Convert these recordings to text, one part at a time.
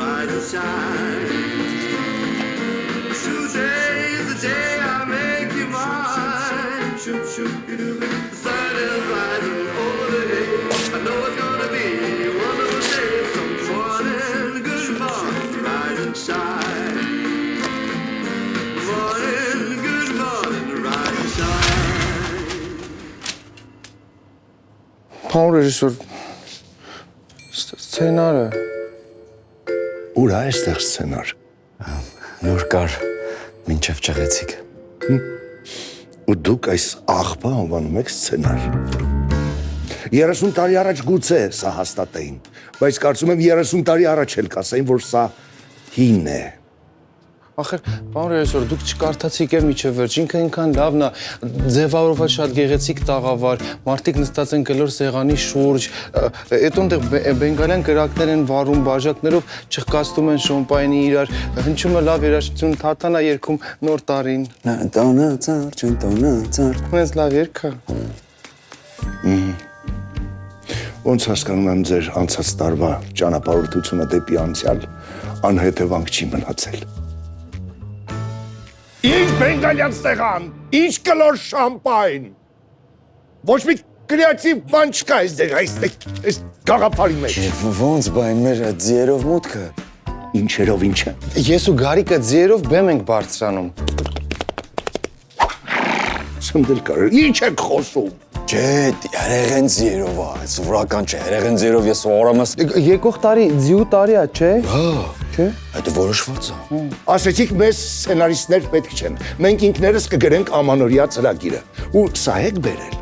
Rise and shine. Today's the day I make you mine. The sun is rising over the hill. I know it's gonna be one of those days. Good morning, rise and shine. Good morning, rise and shine. Պարոն ռեժիսոր, սցենարը։ Ուր է այստեղ սցենար։ Նոր կար, մինչև ճղեցիք։ Ու դուք այս աղբա անվանում եք սցենար։ 30 տարի առաջ գուցե սա հաստատեին, բայց կարծում եմ 30 տարի առաջ էլ կասեին, որ սա հին է։ Ախր, պարոն ռեժիսոր, դուք չկարդացիք է միջև վերջ, ինքը ինքան լավն է, ձևավորված շատ գեղեցիկ տաղավար, մարդիկ նստած են գլոր սեղանի շուրջ, հետո այնտեղ բենգալյան կրակներ են վառում, բաժակներով չխկացնում են շոմպայնի իրար, հնչումը լավ երաժշտություն, Թաթանա երգում նոր տարին։ Մեզ լավ երգ է։ Ոնց հասկանում եմ ձեր անցած տարվա ճանապարհորդությունը դեպի անցյալ անհետևանք չի մնացել։ Ինչ բենգալյան սեղան, ինչ կլոր շամպայն, ոչ մի կրեատիվ բան չկա այս գաղափարի մեջ։ Ոնց բա այն մեր ձիերով մուտքը։ Ինչերով ինչը։ Ես ու Գարիկը ձիերով բեմ ենք բարձրանում։ Սմդել կարել, ինչ եք խոսում։ Չէ, երեղեն ձիերով է, սովորական չէ, երեղեն ձիերով ես օրամս։ Եկող տարի, ձիու տարի է, չէ։ Չէ։ Այդ որոշված է։ Ասեցիք մեզ սցենարիստներ պետք չեն, մենք ինքներս կգրենք ամանորյա ծրագիրը, ու սա եք բերել։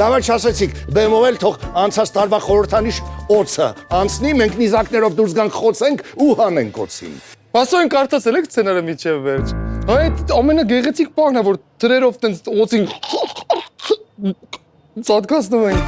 Լավ չասեցիք, բեմով էլ թող անցած տարվա խորհրդանիշ օծը անցնի, մենք նիզակներով դուրս գանք խոցենք ու հանենք օծին։ Ասո ենք արդասել եք սցենարը միջև վերջ։ Այդ ամենագեղեցիկ բանն է, որ թրերով տենց օծին ծածկացնում են։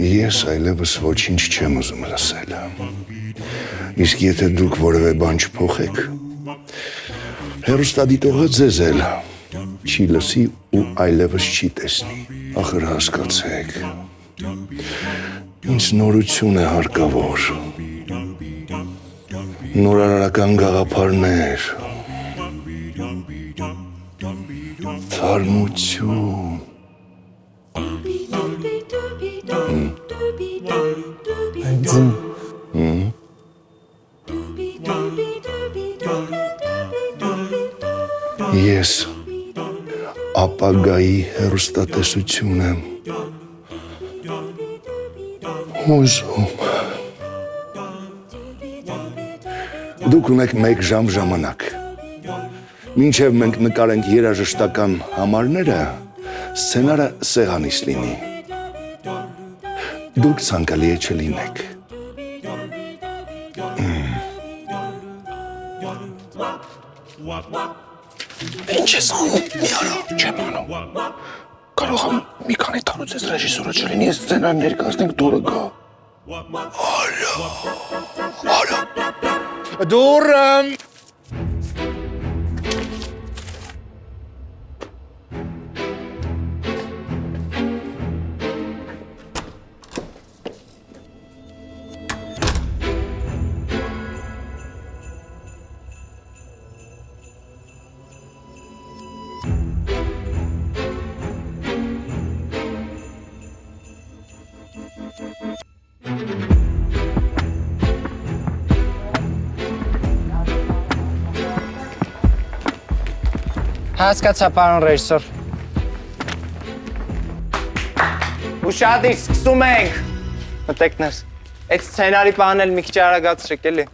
Ես այլևս ոչինչ չեմ ուզում լսել։ Իսկ եթե դուք որևէ բան չփոխեք, հեռուստադիտողը ձեզ էլ չի լսի ու այլևս չի տեսնի։ Ախր հասկացեք, ինձ նորություն է հարկավոր, նորարարական գաղափարներ, թարմություն։ Ես ապագայի հեռուստատեսություն եմ ուզում։ Դուք ունեք 1 ժամ ժամանակ։ Մինչև մենք նկարենք երաժշտական համարները, սցենարը սեղանիս լինի։ Դուք ցանկալի է չլինեք։ Ինչ ես անում, մի արա, չեմ անում։ Կարող եմ մի քանի տարուց ես ռեժիսորը չլինի, ես սցենար ներկայացնենք դուրը գա։ Արա։ Դուրը։ Հասկացա, պարոն ռեժիսոր։ Ուշադիր, սկսում ենք։ Մտեք ներս։ Այդ սցենարի բանն էլ մի քիչ արագացրեք, էլի։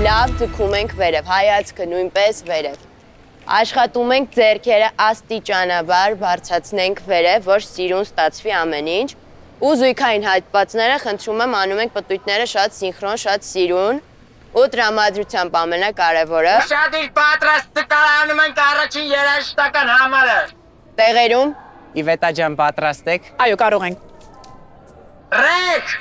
Լավ ձգում ենք վերև, հայացքը նույնպես վերև։ Աշխատում ենք ձեռքերը աստիճանաբար բարձրացնենք վերև, որ սիրուն ստացվի ամեն ինչ։ ու զույգային հատվածները խնդրում եմ անում ենք պտույտները շատ սինխրոն, շատ սիրուն ու տրամադրությամբ ամենակարևորը Ուշադիր պատրաստ անում ենք առաջին երաժշտական համարը։ տեղերում Իվետա ջան, պատրաստ եք։ Այո, կարող ենք։ Ռեկ։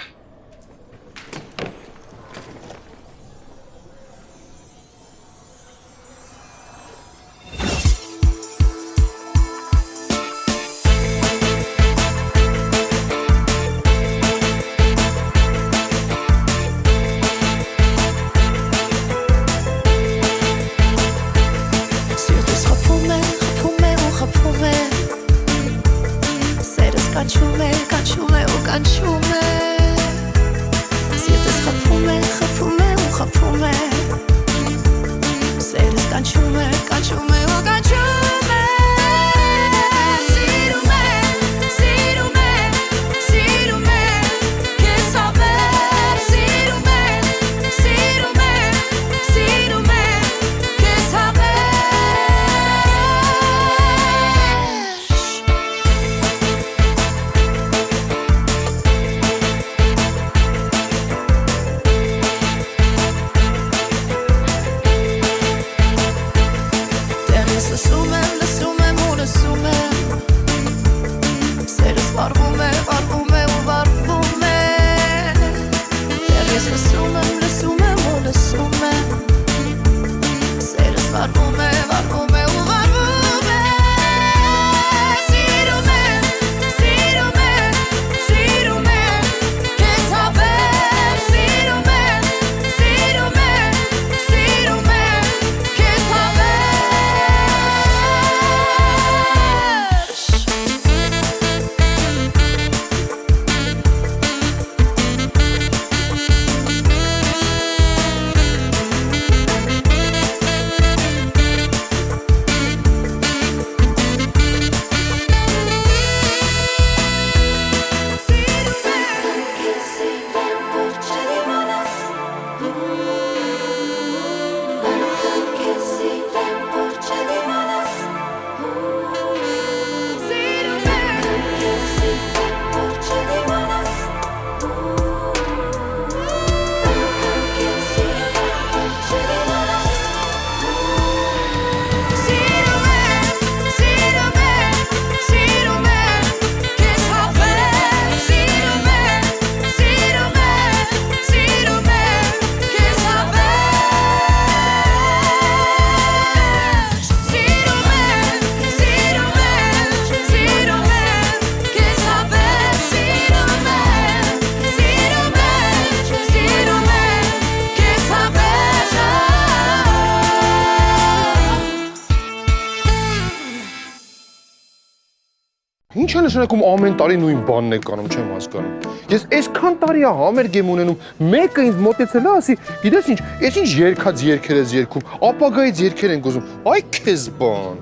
Ինչ է նշանակում ամեն տարի նույն բանն եք անում, չեմ հասկանում։ Ես այսքան տարի է համերգ եմ ունենում, մեկը ինձ մոտեցել է, ասի, գիտես ինչ, այս ինչ երգած երգեր ես երգում, ապագայից երգեր ենք ուզում։ Այ քեզ բան։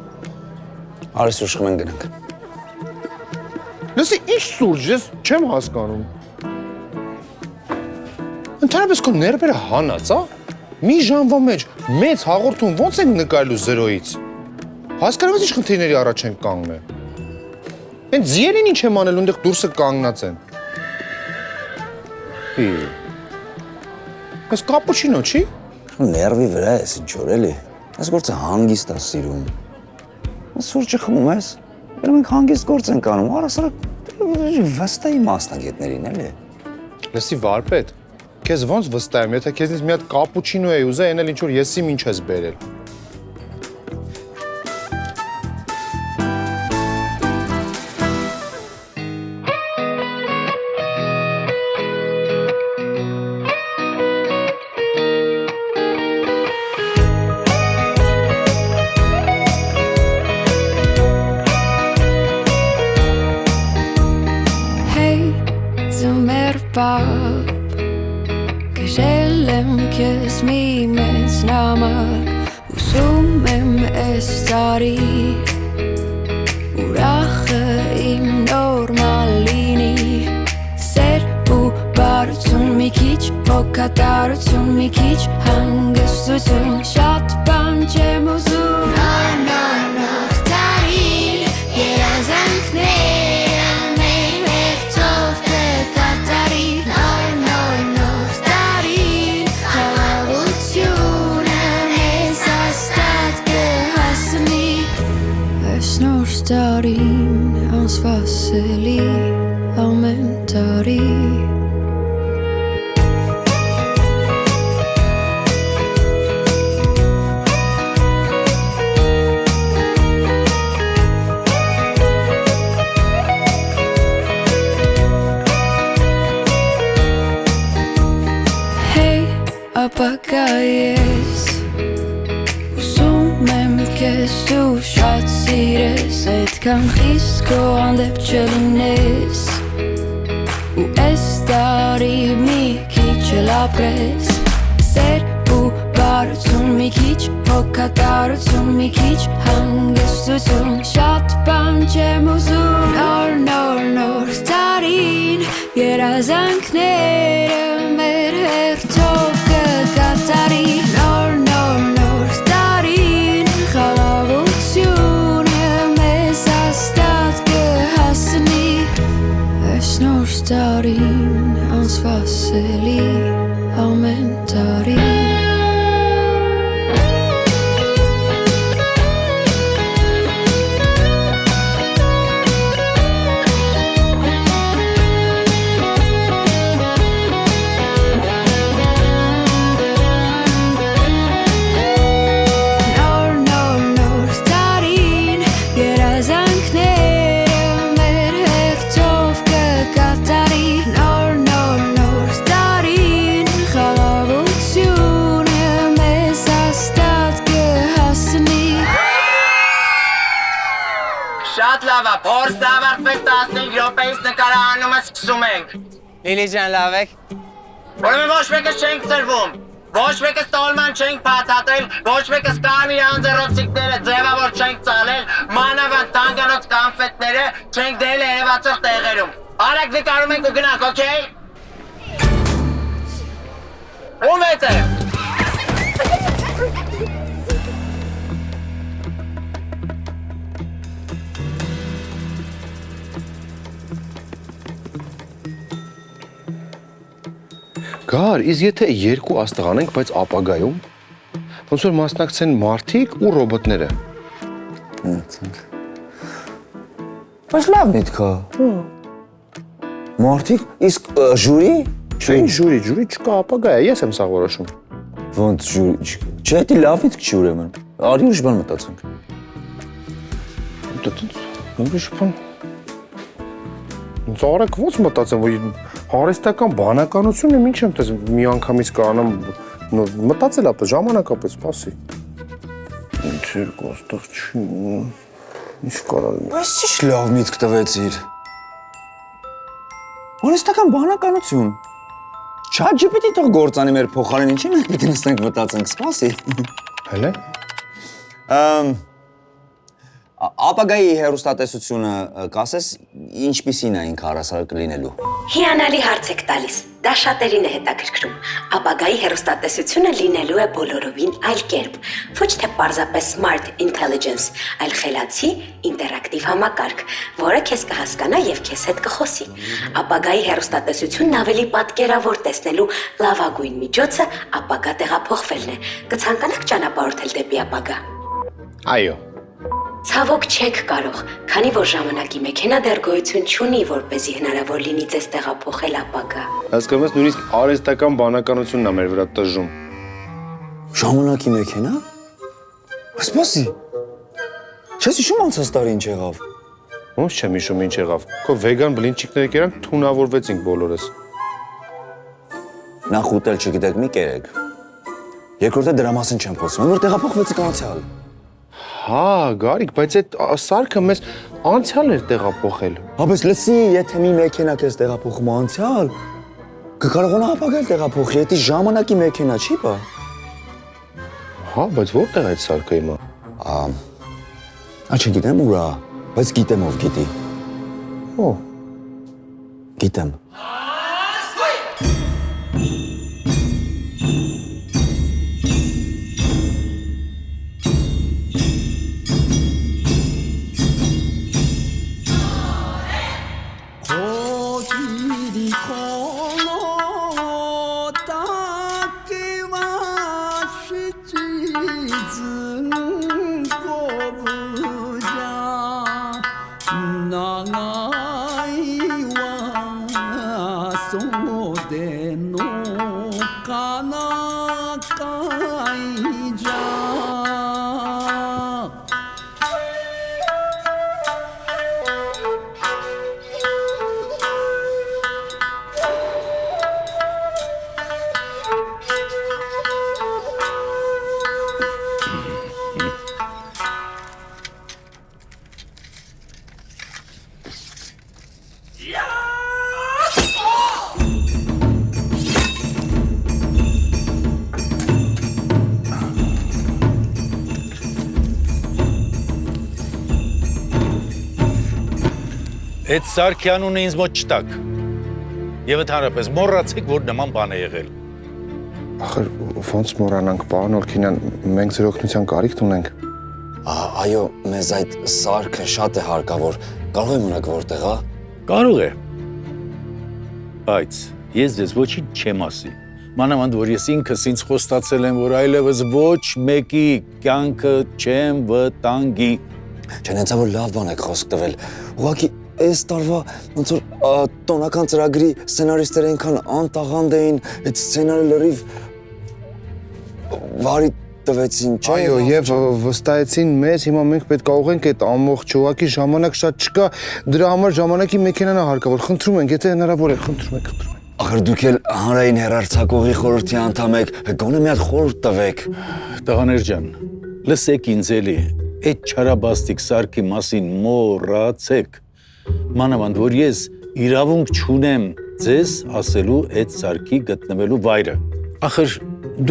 Արի սուրճ խմենք գնանք։ Լսի, ինչ սուրճ, ես չեմ հասկանում։ Ընդհանրապես քո ներվերը հանած, հա։ Մի ժամվա մեջ մեծ հաղորդում ո՞նց ենք նկարելու 0-ից։ Հասկանում ես ինչ խնդիրների առաջ ենք կանգնել։ Են ձիերին ինչ եմ անել, ունդեղ դուրսը կանգնած են։ Այս կապուչինո, չի։ Ներվի վրա ես, ինչ որ էլի։ Այս գործը հանգիստ է սիրում։ Սուրճը խմում ես, որ մենք հանգիստ գործ ենք անում, առասարակ վստահի մասնագետներին, էլի։ Լսի վարպետ, քեզ ոնց վստահ եմ, եթե քեզնից մի հատ կապուչինո էի ուզա, այն էլ ինչ որ եսի ինչ ես բերել։ Քշել եմ քեզ մի մեծ նամակ, ուսում եմ այս տարի, ուրախը իմ նորմալ լինի, սեր ու բարություն մի քիչ, հոգատարություն մի քիչ, հանգստություն, շատ բան չեմ ուզում, նոր տարին, երազանքները մեր վերջով տարին անսպասելի ամեն տարի Ապակա ես Ուսում եմ կեզ դու շատ սիրես Այդքան խիստ քո հանդեպ չլինես Ու այս տարի մի քիչ էլ ապրես Սեր ու բարություն մի քիչ Հոգատարություն մի քիչ Հանգստություն Շատ բան չեմ ուզում Նոր տարին Երազանքները մեր հերթով կկատարի Նոր տարին Խաղաղությունը մեզ հաստատ կհասնի Այս նոր տարին անսպասելի ամեն տարի Շատ լավ է, փորձ ավարտվեց 15 րոպեից նկարահանումը սկսում ենք։ Լիլի ջան, լավ եք։ Ուրեմն ոչ մեկս չենք ծրվում։ Ոչ մեկս տոլման չենք փաթաթել, ոչ մեկս կարմիր անձեռոցիկները ձևավոր չենք ծալել, մանավանդ տանգանոց կանֆետները չենք դել երևացող տեղերում։ Արագ նկարում ենք ու գնանք, օքեյ։ Ում է թե։ Գար, իսկ եթե երկու աստղ անենք, բայց ապագայում, ոնց որ մասնակցեն մարդիկ ու ռոբոտները։ Բայց լավ միտք է։ Մարդիկ, իսկ ժյուրի։ Չէ, ժյուրի չկա, ապագա է, ես եմ սա որոշում։ Ոնց ժյուրի չկա։ Չէ, դա լավ միտք չի ուրեմն։ Արի ուրիշ բան մտածենք։ Ուրիշ բան։ Ծառեք ոնց մտածեմ, որ հարստական բանականությունը ինչ եմ տես մի անգամից կանամ մտածել ապա ժամանակապես սպասի։ Ինչ երկու աստղ չի։ Ինչ կարալ։ Բայց ինչ լավ միտք տվեցիր։ Հարստական բանականություն։ ChatGPT թող գործանի մեր փոխարեն ինչի մենք պիտի նստենք մտածենք, սպասի։ Հələ։ Ապագայի հեռուստատեսությունը կասես ինչպիսին է ինքը առասարակ լինելու։ Հիանալի հարց եք տալիս, դա շատերին է հետաքրքրում։ Ապագայի հեռուստատեսությունը լինելու է բոլորովին այլ կերպ, ոչ թե պարզապես smart intelligence, այլ խելացի ինտերակտիվ համակարգ, որը քեզ կհասկանա եւ քեզ հետ կխոսի։ Ապագայի հեռուստատեսությունն ավելի պատկերավոր տեսնելու լավագույն միջոցը ապագա տեղափոխվելն է։ Կցանկանաք ճանապարհորդել դեպի ապագա։ Այո։ Ցավոք չեք կարող, քանի որ ժամանակի մեքենա դեռ գոյություն չունի, որպեսզի հնարավոր լինի ձեզ տեղափոխել ապագա։ Հասկանում ես, նույնիսկ արհեստական բանականությունն է մեր վրա տժժում։ Ժամանակի մեքենա։ Սպասի։ Չես հիշում անցած տարի ինչ եղավ։ Ոնց չեմ հիշում ինչ եղավ։ Քո վեգան բլինչիկները կերանք թունավորվեցինք բոլորս։ Նախ ուտել չգիտեք, մի կերեք։ Երկրորդը դրա մասին չեմ խոսում, որ տեղափոխվեցիք անցյալ։ Հա, Գարիկ, բայց այդ սարքը մեզ անցյալ էր տեղափոխել։ Հա, բայց լսի, եթե մի մեքենա քեզ տեղափոխում անցյալ, կկարողանա ապագա տեղափոխի, դա ժամանակի մեքենա չի, բա։ Հա, բայց որտեղ է այդ սարքը հիմա։ Չգիտեմ ուրա, բայց գիտեմ ով գիտի։ Ո՞։ Գիտեմ։ Այդ Սարգսյանունը ինձ մոտ չտակ։ Եվ ընդհանրապես մոռացեք, որ նման բան է եղել։ Ախր ոնց մոռանանք, պարոն Օրքինյան, մենք ձեր օգնության կարիք ունենք։ Այո, մեզ այդ սարքը շատ է հարկավոր։ Կարող է մնաք որտեղ, հա։ Կարող է։ Բայց ես ձեզ ոչինչ չեմ ասի։ Մանավանդ որ ես ինքս ինձ խոստացել եմ, որ այլևս ոչ մեկի կյանքը չեմ վտանգի։ Չնայած որ լավ բան եք խոսք տվել։ Ուղղակի այս տարվա ոնց որ տոնական ծրագրի սցենարիստները այնքան անտաղանդ էին, այդ սցենարը լրիվ վարի տվեցին, չէ՞։ Այո, եւ վստահեցին մեզ, հիմա մենք պետք է ուղենք այդ ամբողջ ուղակի ժամանակ շատ չկա, դրա համար ժամանակի մեքենան է հարկավոր։ Խնդրում ենք, եթե հնարավոր է, խնդրում ենք։ Ախր դուք էլ հանրային հեռարձակողի խորհրդի անդամ եք, գոնե մի հատ խորհուրդ տվեք։ Տղաներ ջան, լսեք ինձ էլի, այդ չարաբաստիկ սարքի մասին մոռացեք։ Մանավանդ որ ես իրավունք չունեմ ձեզ ասելու այդ սարքի գտնվելու վայրը։ Ախր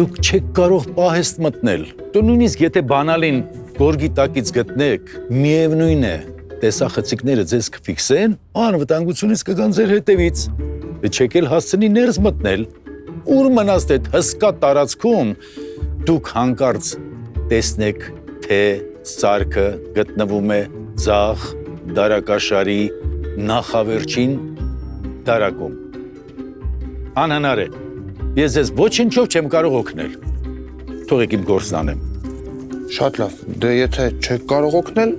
դուք չեք կարող պահեստ մտնել։ Դու նույնիսկ եթե բանալին գորգի տակից գտնեք, միևնույն է, տեսախցիկները ձեզ կֆիքսեն, անվտանգությունից կգան ձեր հետևից։ Չեք էլ հասցնի ներս մտնել։ Ուր մնացդ այդ հսկա տարածքում դուք հանկարծ տեսնեք, թե սարքը գտնվում է ձախ դարակաշարի նախավերջին դարակում։ Անհնար է։ Ես ձեզ ոչինչով չեմ կարող օգնել։ Թողեք իմ գործն անեմ։ Շատ լավ, դե եթե չեք կարող օգնել,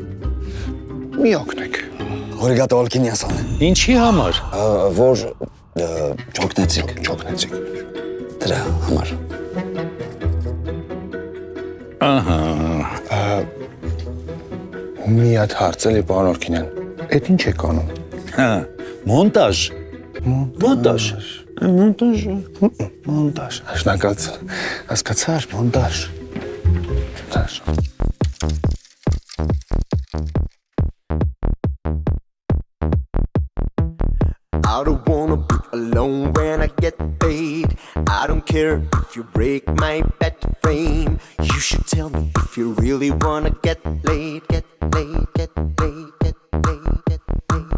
մի օգնեք։ Հորիգատ Օլքինյասան։ Ինչի համար։ Որ չօգնեցիք։ Դրա համար։ Ահա։ Մի հատ հարց էլի, պարոն Օրքինյան, այդ ինչ եք անում։ Հա, մոնտաժ։ Մոնտաժ։ Մոնտաժ։ Շնորհակալություն։ Հասկացար, մոնտաժ։ I don't wanna be alone when I get paid. I don't care if you break my bed frame. You should tell me if you really wanna get laid, get laid, get laid, get laid, get laid.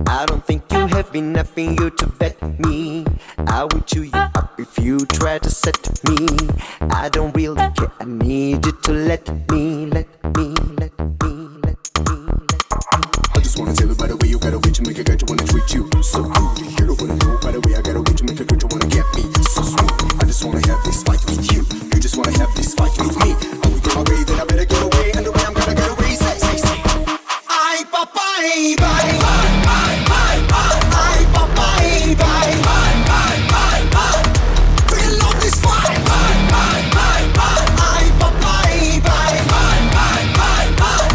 I don't think you have enough in you to bet me. I will chew you up if you try to set me. I don't really care. I need you to let me, let me, let me, let me, let me. I just wanna tell you by the way you got a way to make a guy to wanna treat you so good. You don't wanna know by the way I got a way to make a girl to wanna get me so smooth. I just wanna have this fight with you. You just wanna have this fight with me. I will get my way, then I better get away. And the way I'm gonna get away, say, say, say. Ay, bye, bye, bye. Ay, bye, bye, bye. Feel love this fight. Ay, bye, bye, bye. Ay, bye, bye, bye.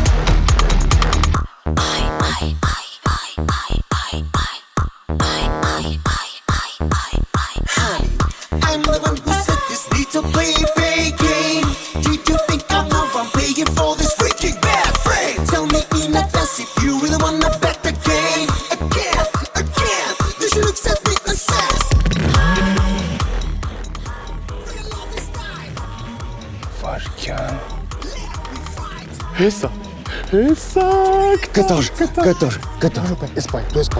I'm the one who said this need to play a big game. Did you think I know I'm paying for this freaking bad frame? Tell me in advance if you really wanna bet the game. Again, again, you should accept me and sense. Վարկյան։ Հեսա։ Կտոր։ Ես բայ, դու ես բայ։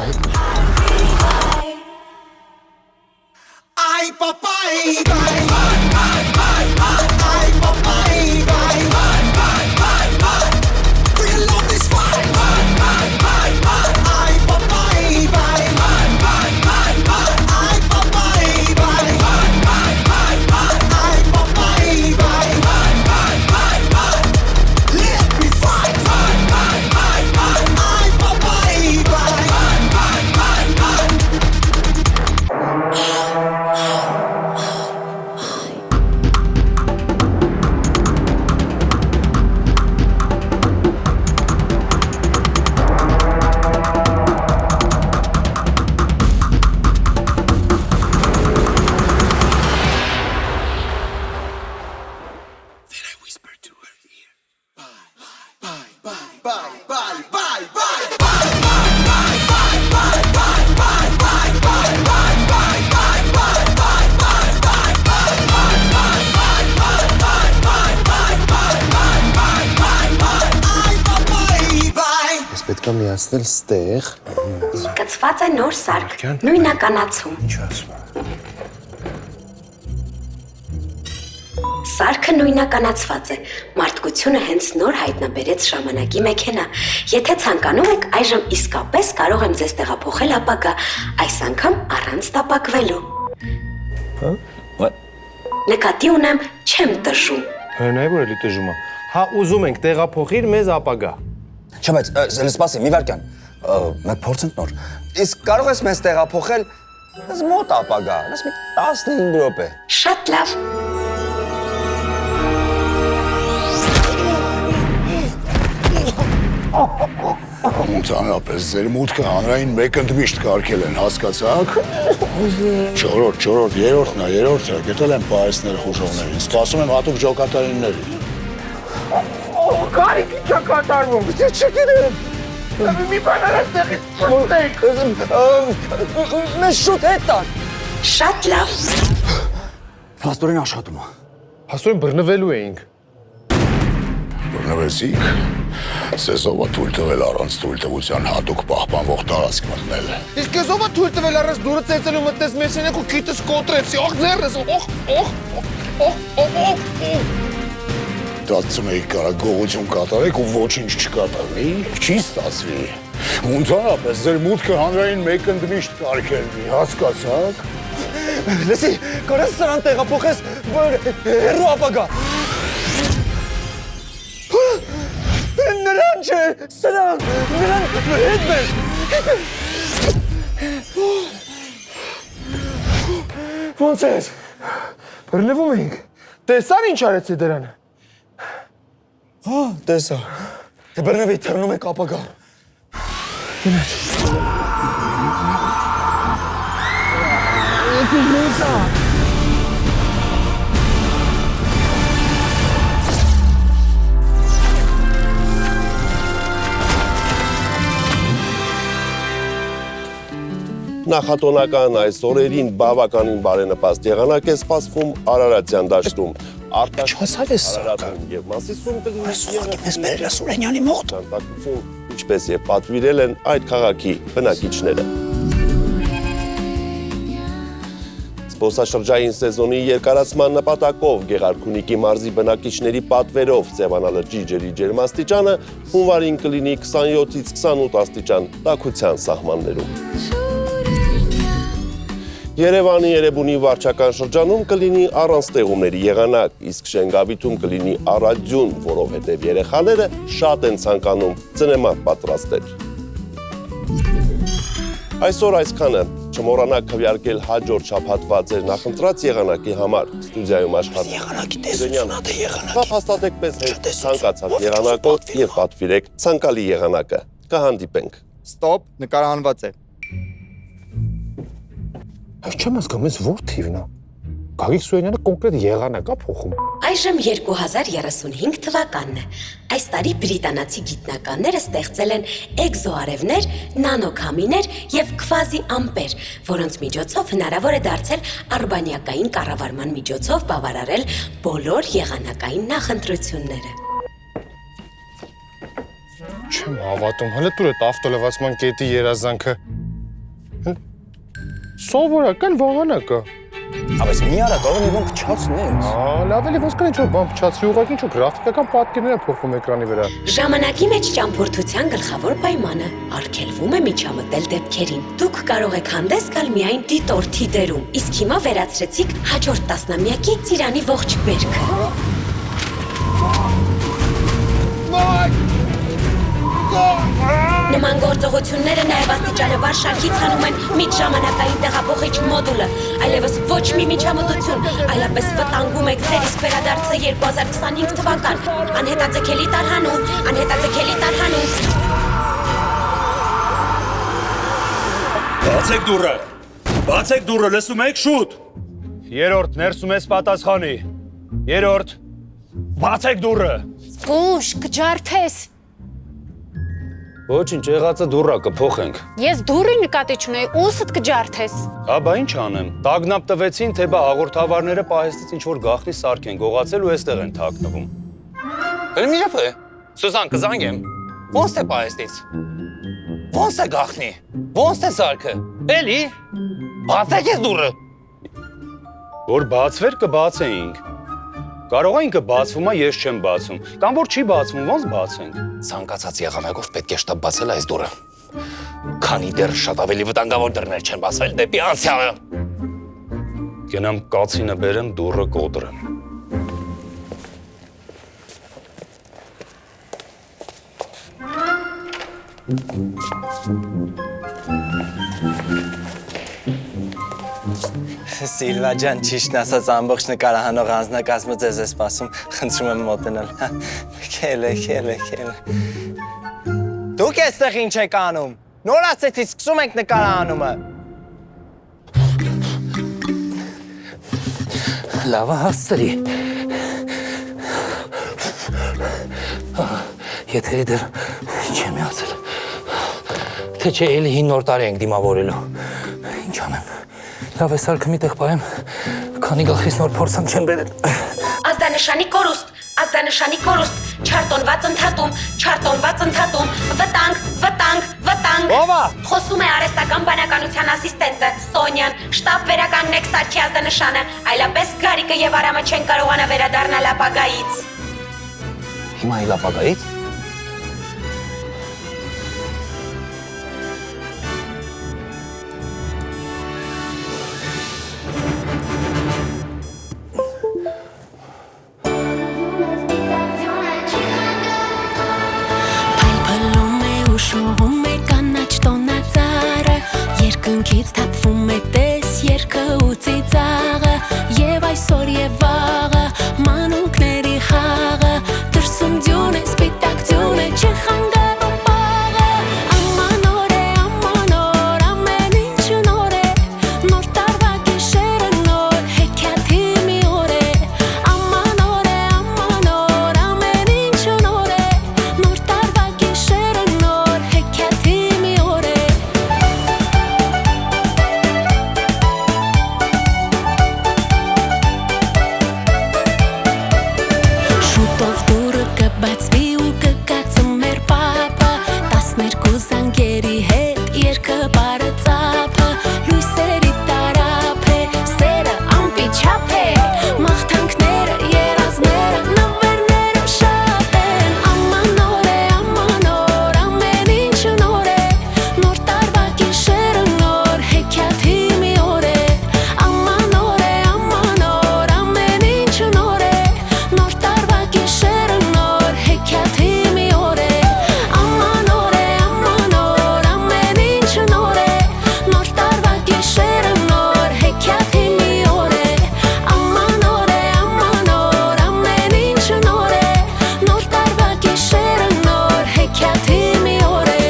Ay, bye, bye, bye. Ay, bye, bye. Feel love this fight. Ay, bye, bye. Ay, bye, bye. Let me fight. Ay, bye, bye. Պետք է միացնել ստեղ, Կցված է նոր սարք, նույնականացում։ Ինչ ասում է։ Սարքը նույնականացված է։ Մարդկությունը հենց նոր հայտնաբերեց ժամանակի մեքենա։ Եթե ցանկանում եք, այժմ իսկապես կարող եմ ձեզ տեղափոխել ապագա, այս անգամ առանց տապակվելու։ Նկատի ունեմ, չեմ տժում։ Հնայ որ էլի տժում է։ Հա ուզում ենք տեղափոխիր մեզ ապագա։ Չէ, բայց սպասի, մի վարքան։ Մենք փորձենք նոր։ Իսկ կարող ես մեզ տեղափոխել ես մոտ ապագա, ես մի 15 րոպե։ Շատ լավ։ Ընդհանրապես ձեր մուտքը հանրային մեկ ընդմիշտ կարգել են, հասկացաք։ Չորրորդ, երրորդն է, գտել եմ պահեսներ խուժողներին, սպասում եմ հատուկ ջոկատարինների։ Կարիքի չա կատարվում, չգիտեմ։ Մի բան արած տեղից փոխենք։ Մեզ շուտ հետ տան։ Շատ լավ։ Փաստորեն աշխատում է։ Հասուն բռնվելու էինք։ Բռնվեցիք, սեզովը թույլ տվել առանց թույլտվության հատուկ պահպանվող տարածք մտնել։ Իսկ ես ով է թույլ տվել առանց դուրը ծեծելու մտնես մեզ ենեք ու քիթս կոտրեցի, ող ձեռս, Դատում էիք կարա գողություն կատարեք ու ոչինչ չկատարվի, չի ստացվի։ Ընդհանրապես ձեր մուտքը հանրային մեկ ընդմիշտ կարգելվի, հասկացաք։ Լսի, կարես սրան տեղափոխես հեռու ապագա։ Նրան չէ, սրան, նրան հետ մեր։ Ոնց ես, բռնվում էինք, տեսան ինչ արեցի դրան։ Հա, տեսա, թե բռնվի թռնում եք ապագա։ Գնաց։ Եկուր նույսա։ Նախատոնական այս օրերին բավականին բարենպաստ եղանակ է սպասվում Արարատյան դաշտում։ Չասար ես Արարատում եւ Մասիսում Սուղակի մեզ բերել է Սուրենյանի մոտ։ ինչպես եւ պատվիրել են այդ քաղաքի բնակիչները։ Զբոսաշրջային սեզոնի երկարացման նպատակով Գեղարքունիքի մարզի բնակիչների պատվերով Սևանալրջի ջրի ջերմաստիճանը հունվարին կլինի 27-ից 28 աստիճան տաքության սահմաններում։ Երևանի Երևանի վարչական շրջանում կլինի առանց ստեղումների եղանակ, իսկ Շենգավիթում կլինի առաձյուն, որովհետև երեխաները շատ են ցանկանում ծնեման պատրաստել։ Այսօր այսքանը, չմոռանաք քվեարկել հաջորդ շաբաթվա ձեր նախընտրած եղանակի համար ստուդիայում աշխատող Եղանակի տեսությունն է եղանակի։ Կապ հաստատեք պես հետ ցանկացած եղանակով եւ պատվիրեք ցանկալի եղանակը։ Կհանդիպենք։ Ստոպ, նկարահանված է։ Այս չեմ ասկամ, ես որ թիվն է։ Գագիկ Սուրենյանը կոնկրետ եղանակ է փոխում։ Այժմ 2035 թվականն է։ Այս տարի բրիտանացի գիտնականները ստեղծել են էկզոարևներ, նանոքամիներ եւ քվազի ամպեր, որոնց միջոցով հնարավոր է դարձել արբանյակային կառավարման միջոցով բավարարել բոլոր եղանակային նախընտրությունները։ Չեմ հավատում, հələ դուր այդ ավտոլևացման կետի երազանքը։ Սովորական վահանակ է։ Բայց մի արա կարող մի բան փչացնես։ Լավ էլի ոնց կան ինչ-որ բան փչացվի, ուղղակի ինչ-որ գրաֆիկական պատկերներ են փոխվում էկրանի վրա։ Ժամանակի մեջ ճամփորդության գլխավոր պայմանը արգելվում է միջամտել դեպքերին։ Դուք կարող եք հանդես գալ միայն դիտորդի դերում, իսկ հիմա վերացրեցիք հաջորդ տասնամյակի ծիրանի ողջ բերքը։ Նման գործողությունները նաև աստիճանաբար շարքից հանում են միջժամանակային տեղափոխիչ մոդուլը, այլևս ոչ մի միջամտություն, այլապես վտանգում եք ձեր իսկ վերադարձը 2025 թվական, անհետաձգելի տարհանում, անհետաձգելի տարհանում։ Բացեք դուռը, լսում եք շուտ։ Երրորդ, ներսում ես պատասխանի։ Երրորդ, բացեք դուռը։ Ուշ, կջարդես։ Ոչինչ, եղածը դուռա կփոխենք։ Ես դուրի նկատի չունեի, ուսդ կջարդես։ Բա ինչ անեմ։ Տագնապ տվեցին, թե բա հաղորդավարները պահեստից ինչ-որ գաղտնի սարք են գողացել ու էստեղ են թաքնվում։ Հրմիրապ է, Սուզան կզանգեմ, ոնց թե պահեստից։ Ոնց է գախնի։ Ոնց է սարքը։ Էլի։ Բացեք ես դուրը։ Որ բացվեր կբացեինք։ Կարող է ինքը բացվում է, ես չեմ բացում։ Կամ որ չի բացվում, ոնց բացենք։ Ցանկացած եղանակով պետք է շտապ բացել այս դուրը։ Քանի դեռ շատ ավելի վտանգավոր դռներ չեն բացվել դեպի անցյալը։ Գնամ կացինը բերեմ, դուրը կոտրեմ։ Սիլվա ջան, ճիշտն ասած ամբողջ նկարահանող անձնակազմը ձեզ է սպասում, խնդրում եմ մոտենալ։ Քելե։ Դուք այստեղ ինչ եք անում։ Նոր ասեցի, սկսում ենք նկարահանումը։ Լավ հասցրի։ Եթերի դեռ չեմ յացել։ Թե չէ էլի հին նոր տարի ենք դիմավորելու։ Ինչ անեմ։ Լավ է սարքը մի տեղ պահեմ, քանի գլխիս նոր փորձանք չեմ բերել։ Ազդանշանի կորուստ, չարտոնված ընդհատում, վտանգ։ Ո՞վ է։ Խոսում է արհեստական բանականության ասիստենտը Սոնյան, շտաբ վերականգնեք սարքի ազդանշանը, այլապես Գարիկը եւ Արամը չեն կարողանա վերադառնալ ապագայից։ Հիմա էլ ապագայից։ Շողում է կանաչ տոնածառը, երկնքից թափվում է տես երկը ու ծիծաղը, և այսօր և վաղը, մանուկների խաղը, դրսում դյուն է, սպիտակ դյուն է, չխանգարում պաղը, աման օր, ամեն ինչ նոր է, նոր տարվա գիշերը նոր, հեքիաթի մի օր է, աման օր, ամեն ինչ նոր է, նոր տարվա գիշերը նոր, հեքիաթի մի օր է։ Շուտով դուրը կբացվի ու կկացում մեր պապը, 12 զանգերի հետ երկը բարը ծափը, լույսերի տարափ է, սերը ամպիչափ է, մաղթանքները, երազները, նվերները շատ են, աման օր, ամեն ինչ նոր է, նոր տարվա գիշերը նոր, հեքիաթի մի օր է, աման օր, ամեն ինչ նոր է, նոր տարվա գիշերը նոր, հեքիաթի մի օր է, աման օր, ամեն ինչ նոր է, նոր տարվա գիշերը նոր, հեքիաթի մի օր է, աման օր, ամեն ինչ նոր է, նոր տարվա գիշերը նոր, հեքիաթի մի օր է։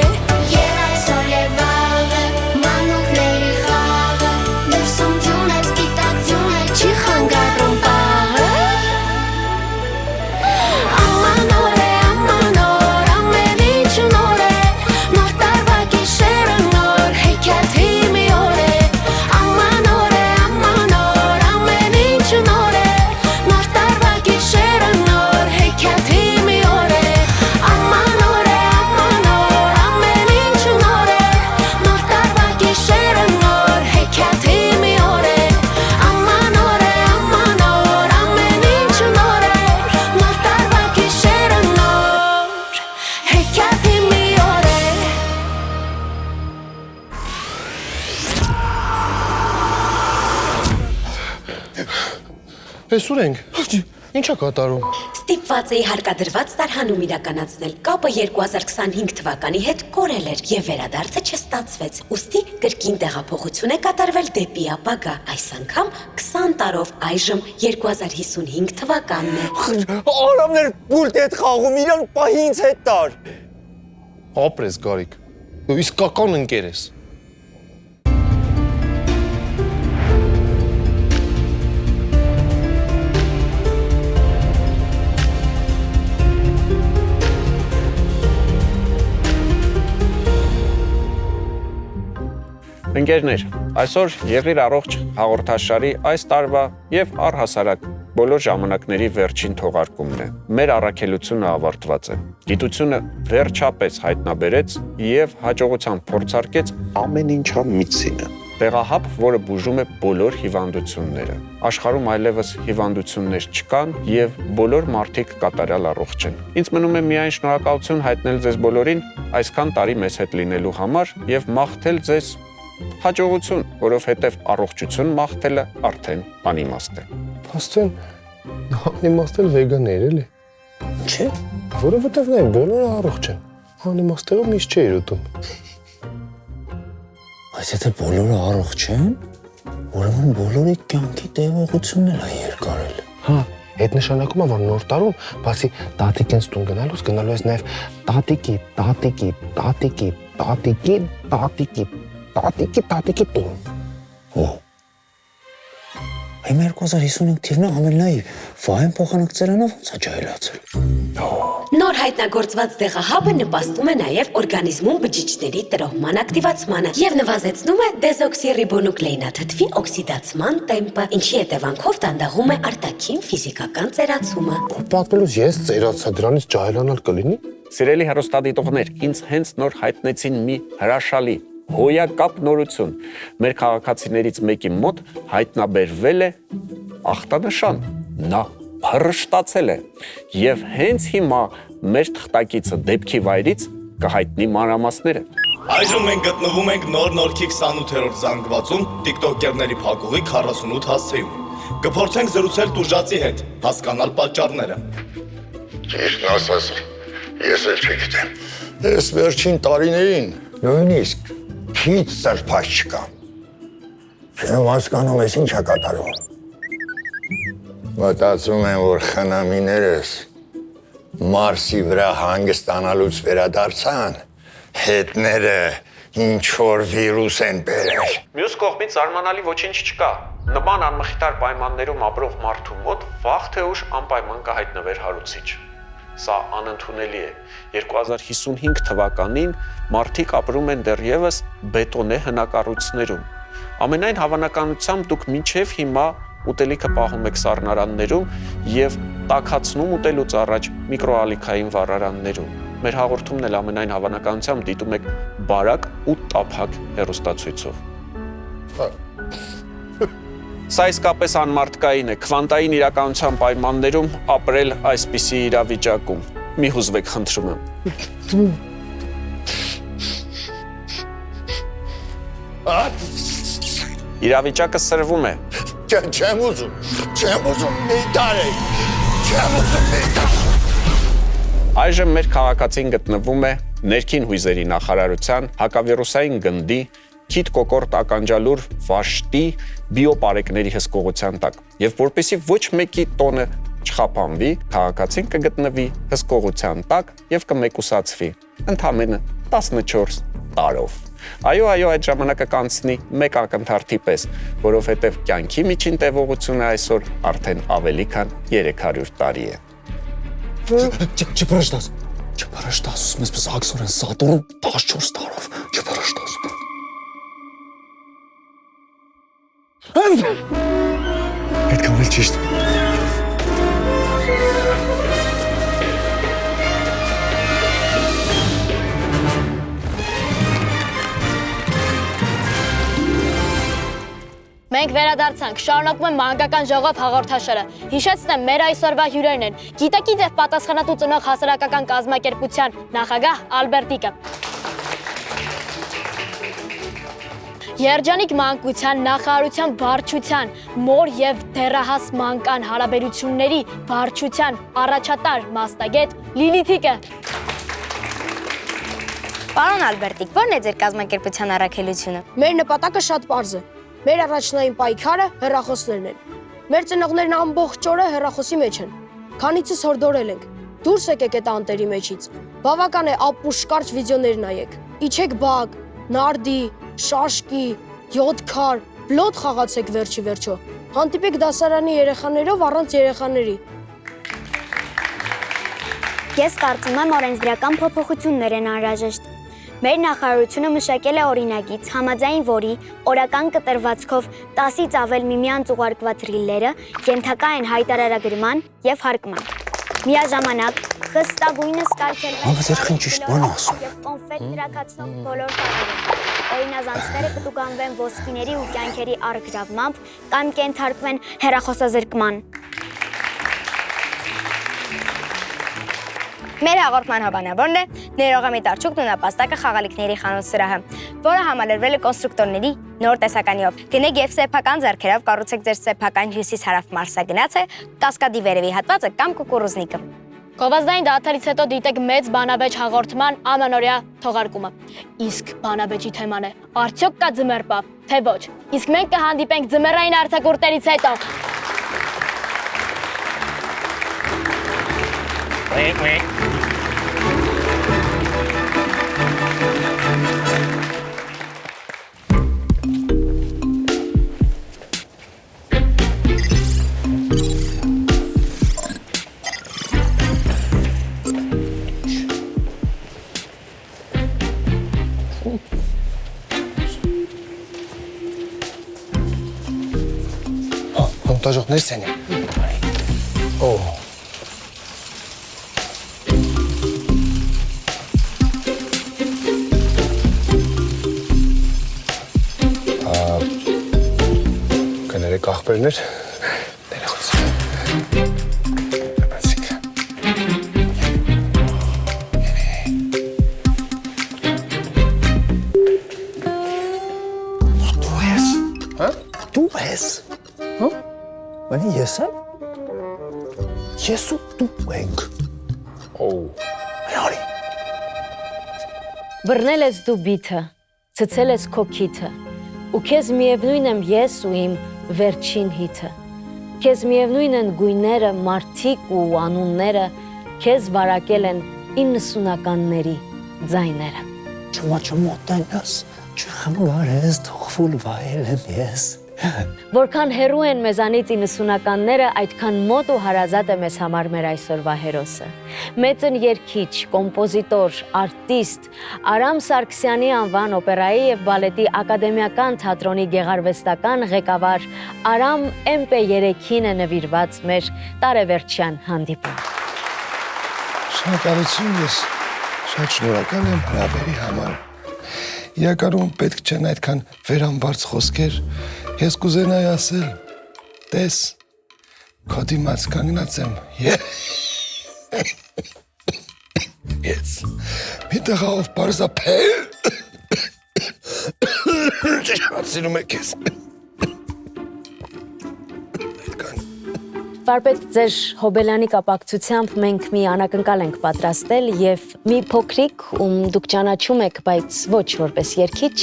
Եվ այսօր և վաղը, մանուկների խաղը, դրսում դյուն է, սպիտակ դյուն է, չի խանգարում պաղը, աման օր, ամեն ինչ նոր է, նոր տարվա գիշերը նոր, հեքիաթի մի օր է, աման օր, ամեն ինչ նոր է, նոր տարվա գիշերը նոր, հեքիաթի մի օր է, աման օր, ամեն ինչ նոր է, նոր տարվա գիշերը նոր, հեքիաթի մի օր է, աման օր, ամեն ինչ նոր է, նոր տարվա գիշերը նոր, հեքիաթի մի օր է։ Էսուր ենք։ Ինչա կատարում։ Ստիպված էի հարկադրված տարհանում իրականացնել։ Կապը 2025 թվականի հետ կորել էր եւ վերադարձը չստացվեց։ Ուստի կրկին տեղափոխություն է կատարվել դեպի ապագա։ Այս անգամ 20 տարով այժմ 2055 թվականն է։ Արամներ պուլտ հետ խաղում, իրան պահի ինձ հետ տար։ Ապրես Գարիկ։ Դու իսկական ընկեր ես։ Ընկերներ, այսօր եղիր առողջ հաղորդաշարի այս տարվա եւ առհասարակ բոլոր ժամանակների վերջին թողարկումն է։ Մեր առաքելությունը ավարտված է։ Գիտությունը վերջապես հայտնաբերեց եւ հաջողությամբ փորձարկեց ամեն ինչա միցինը։ Տեղահապ, որը բուժում է բոլոր հիվանդությունները։ Աշխարհում այլևս հիվանդություններ չկան եւ բոլոր մարդիկ կատարյալ առողջ են։ Ինձ մնում է միայն շնորհակալություն հայտնել ձեզ բոլորին այսքան տարի մեզ հետ լինելու համար եւ մաղթել ձեզ հաջողություն, որովհետեւ առողջություն մաղթելը արդեն անիմաստ է։ Աստեն անիմաստել վեգաներ էլի։ Չէ, որովհետեւ նա բոլորը առողջ են։ Անիմաստեղը միշտ չէ իրուտում։ Բայց եթե բոլորը առողջ են, ուրեմն բոլորի կյանքի տևողությունն էլ է երկարել։ Հա, այդ նշանակում է, որ նոր տարում, բացի տատիկենս տուն գնալուց, գնալու ես նաև տատիկի տուն։ Օ։ Հիմա 2055 թիվն ամեննայի վահեն փոխանակցերանով ոնց է ջահելացել։ Նոր հայտնագործված դեղահաբը նպաստում է նաև օրգանիզմում բջիջների տրոհման ակտիվացմանը եւ նվազեցնում է դեզօքսիռիբոնուկլեինաթթվի օքսիդացման տեմպը, ինչի հետևանքով դանդաղում է արտաքին ֆիզիկական ծերացումը։ Պատմելուց ես ծերացա, դրանից ջահելանալ կլինի։ Սիրելի հեռուստադիտողներ, ինձ հենց նոր հայտնեցին մի հրաշալի հոյակապ նորություն։ Մեր քաղաքացիներից մեկի մոտ հայտնաբերվել է ախտանշան։ Նա փռշտացել է եւ հենց հիմա մեր թղթակիցը դեպքի վայրից կհայտնի մանրամասները։ Այժմ մենք գտնվում ենք նոր Նորքի 28-րդ զանգվածում տիկտոկերների փակուղի 48 հասցեում։ Կփորձենք զրուցել տուժածի հետ, հասկանալ պատճառները։ Ճիշտն ասած, ես էլ չգիտեմ։ Ես վերջին տարիներին նույնիսկ քիչ սրբաց չկա։ Չեմ հասկանում, ես ինչ է կատարվում։ Մտածում եմ, որ խնամիներս Մարսի վրա հանգստանալուց վերադարձան, հետները ինչ-որ վիրուս են բերել։ Մյուս կողմից զարմանալի ոչինչ չկա։ Նման անմխիթար պայմաններում ապրող մարդու մոտ վաղ թե ուշ անպայման կհայտնվեր հարուցիչ։ Սա անընդունելի է։ 2055 թվականին մարդիկ ապրում են դեռևս բետոնե հնակառույցներում։ Ամենայն հավանականությամբ դուք մինչև հիմա ուտելիքը պահում եք սառնարաններում եւ տաքացնում ուտելուց առաջ միկրոալիքային վառարաններում։ Մեր հաղորդումն էլ ամենայն հավանականությամբ դիտում եք բարակ ու տափակ հեռուստացույցով։ Սա իսկապես անմարդկային է, քվանտային իրականության պայմաններում ապրել այսպիսի իրավիճակում։ Մի հուզվեք, խնդրում եմ։ Իրավիճակը սրվում է։ Չեմ ուզում մի տարեք, չեմ ուզում մի տարեք։ Այժմ մեր քաղաքացին գտնվում է ներքին հույզերի նախարարության հակավիրուսային գնդի քիթ կոկորտ ականջալուր վաշտի բիոպարեկների հսկողության տակ։ Եվ որպեսզի ոչ մեկի տոնը չխափանվի, քաղաքացին կգտնվի հսկողության տակ եւ կմեկուսացվի ընդամենը 14 տարով։ Այո, այդ ժամանակը կանցնի մեկ ակնթարթի պես, որովհետև կյանքի միջին տևողությունը այսօր արդեն ավելի քան 300 տարի է։ Չփռշտաս, ուզում ես պես աքսորեն Սատուրն 14 տարով, չփռշտաս։ Պետք է վել ճիշտ։ Մենք վերադարձանք, շարունակում եմ մանկական ժողով հաղորդաշարը։ Հիշեցնեմ, մեր այսօրվա հյուրերն են Գիտակից եւ պատասխանատու ծնող հասարակական կազմակերպության նախագահ Ալբերտիկը, Երջանիկ մանկության նախարարության վարչության մոր եւ դեռահաս մանկան հարաբերությունների վարչության առաջատար մասնագետ Լիլիթիկը։ Պարոն Ալբերտիկ, ո՞րն է ձեր կազմակերպության առաքելությունը։ Մեր նպատակը շատ պարզ է։ Մեր առաջնային պայքարը հեռախոսներն են։ Մեր ծնողներն ամբողջ օրը հեռախոսի մեջ են։ Քանիցս հորդորել ենք։ Դուրս եկեք այդ անտերի մեջից։ Բավական է ապուշ կարճ վիդեոներ նայեք։ Իջեք բակ, նարդի, շաշկի, յոթքար, բլոտ խաղացեք վերջի վերջո։ Հանդիպեք դասարանի երեխաներով առանց երեխաների։ Ես կարծում եմ, որ ընտրական փոփոխություններ են անհրաժեշտ։ Մեր նախարարությունը մշակել է օրինագիծ, համաձայն որի օրական կտրվածքով 10-ից ավել միմյանց ուղարկված ռիլները ենթակա են հայտարարագրման եւ հարկման։ Միաժամանակ խստագույնս կարգելվել եւ կոնֆետ դրակացնող բոլոր խաղերում։ Օրինազանցները կտուգանվեն ոսկիների ու կյանքերի առգրավմամբ կամ կենթարկվեն հեռախոսազրկման։ Մեր հաղորդման հովանավորն է ներողամիտ Արչուկն ու նապաստակը խաղալիքների խանութ սրահը, որը համալրվել է կոնստրուկտորների նոր տեսականիով։ Գնեք եւ սեփական ձեռքերով կառուցեք ձեր սեփական հյուսիս-հարավ մարսագնացը, կասկադի վերևի հատվածը կամ կուկուռուզնիկը։ Գովազդային դադարից հետո դիտեք մեծ բանաբեջ հաղորդման ամանորյա թողարկումը։ Իսկ բանաբեջի թեման է արդյոք կա ձմեռպա, թե ոչ։ Իսկ մենք կհանդիպենք ձմեռային արձակուրդներից հետո։ Մոնտաժողներ սեն է։ Կներեք աղբերներ, ներեղություն։ Եպացիք։ Դու ես։ Հա? Դու ես։ Հա? Բանի ես եմ։ Ես ու դու ենք։ Արի։ Բռնել ես դու բիթը, ցցել ես քո քիթը, ու քեզ միևնույն եմ ես ու իմ վերջին հիթը։ Քեզ միևնույն են գույները, մարդիկ ու անունները, քեզ վարակել են 90-ականների ձայները։ Չմոտնես, չխմգարես, թողվուլ վայել եմ ես։ Որքան հեռու են մեզանից 90-ականները, այդքան մոտ ու հարազատ է մեզ համար մեր այսօրվա հերոսը։ Մեծն երգիչ, կոմպոզիտոր, արտիստ, Արամ Սարգսյանի անվան օպերայի եւ բալետի ակադեմիական թատրոնի գեղարվեստական ղեկավար Արամ MP3-ին է նվիրված մեր տարեվերջյան հանդիպում։ Շնորհակալություն ես, շատ շնորհակալ եմ հրավերի համար։ Իրականում պետք չեն այդքան վերամբարձ խոսքեր, ես կուզենայի ասել, տես, քո դիմաց կանգնած եմ, ես, մի տղաով պարզապել, չհացինում է կեզ, Վարպետ ձեր հոբելանի կապակցությամբ մենք մի անակնկալ ենք պատրաստել եւ մի փոքրիկ, դուք ճանաչում եք, բայց ոչ որպես երգիչ,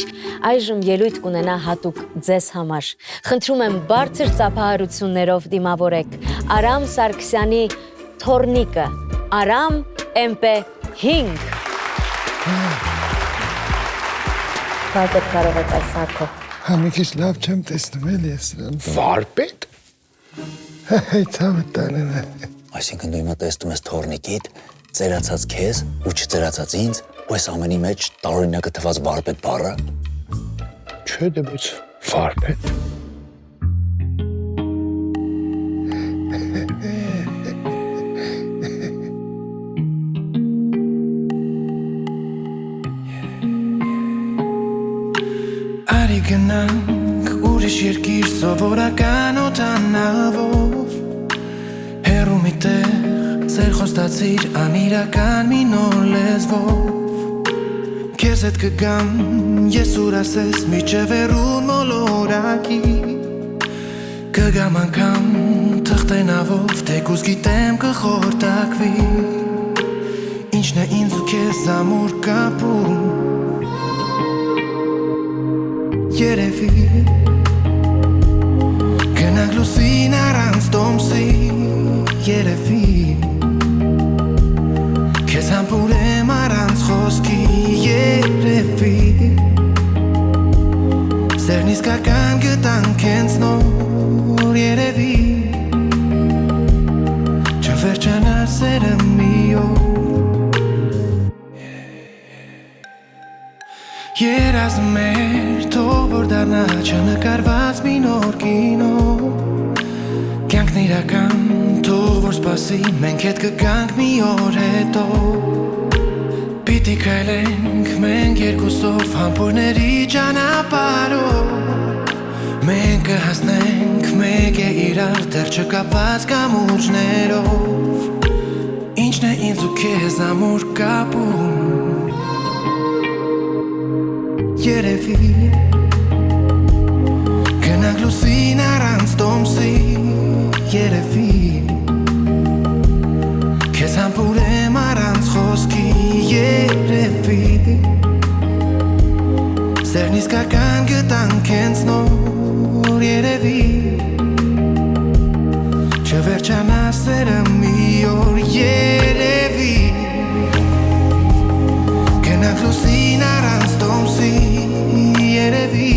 այժմ ելույթ կունենա հատուկ ձեզ համար։ Խնդրում եմ բարձր ծափահարություններով դիմավորեք Արամ Սարգսյանի թորնիկը, Արամ MP5։ Վարպետ կարող եք այս սարքով։ Հա մի քիչ լավ չեմ տեսնում էլ ես։ Վարպետ։ Այդամը տանեմ է։ Այսինքն դու հիմա տեսնում ես թորնիկիդ, ծերացած քեզ ու չծերացած ինձ, ու այս ամենի մեջ տարօրինակը թված վարպետ բառը։ Չէ դեպս վարպետ։ Արի գնանք ուրիշ երկիր սովորական օտանավով Հեռու մի տեղ ձեր խոստացիր անիրական մի նոր լեզվով Քեզ հետ կգամ ես ուր ասես միջև հեռուն մոլորակի Կգամ անգամ թղթենավով թեկուզ գիտեմ կխորտակվի Ինչն է ինձ ու քեզ ամուր կապում Երևի Գնանք լուսին առանց տոմսի Երևի Քեզ համբուրեմ առանց խոսքի Երևի Սերն իսկական գտանք հենց նոր Երևի Չվերջանար սերը մի օր Երազ մեր թող որ դառնա չնկարված մի նոր կինո Կյանքն իրական թող որ սպասի մենք հետ կգանք մի օր հետո Պիտի քայլենք մենք երկուսով համբույրների ճանապարհով Մենք կհասնենք մեկ է իրար դեռ չկապված կամուրջներով Ինչն է ինձ ու քեզ ամուր կապում Երևի Գնանք լուսին առանց տոմսի Երևի Քեզ համբուրեմ առանց խոսքի Երևի Սերն իսկական գտանք հենց նոր Երևի Չվերջանա սերը մի օր Երևի Գնանք լուսին առանց տոմսի Երևի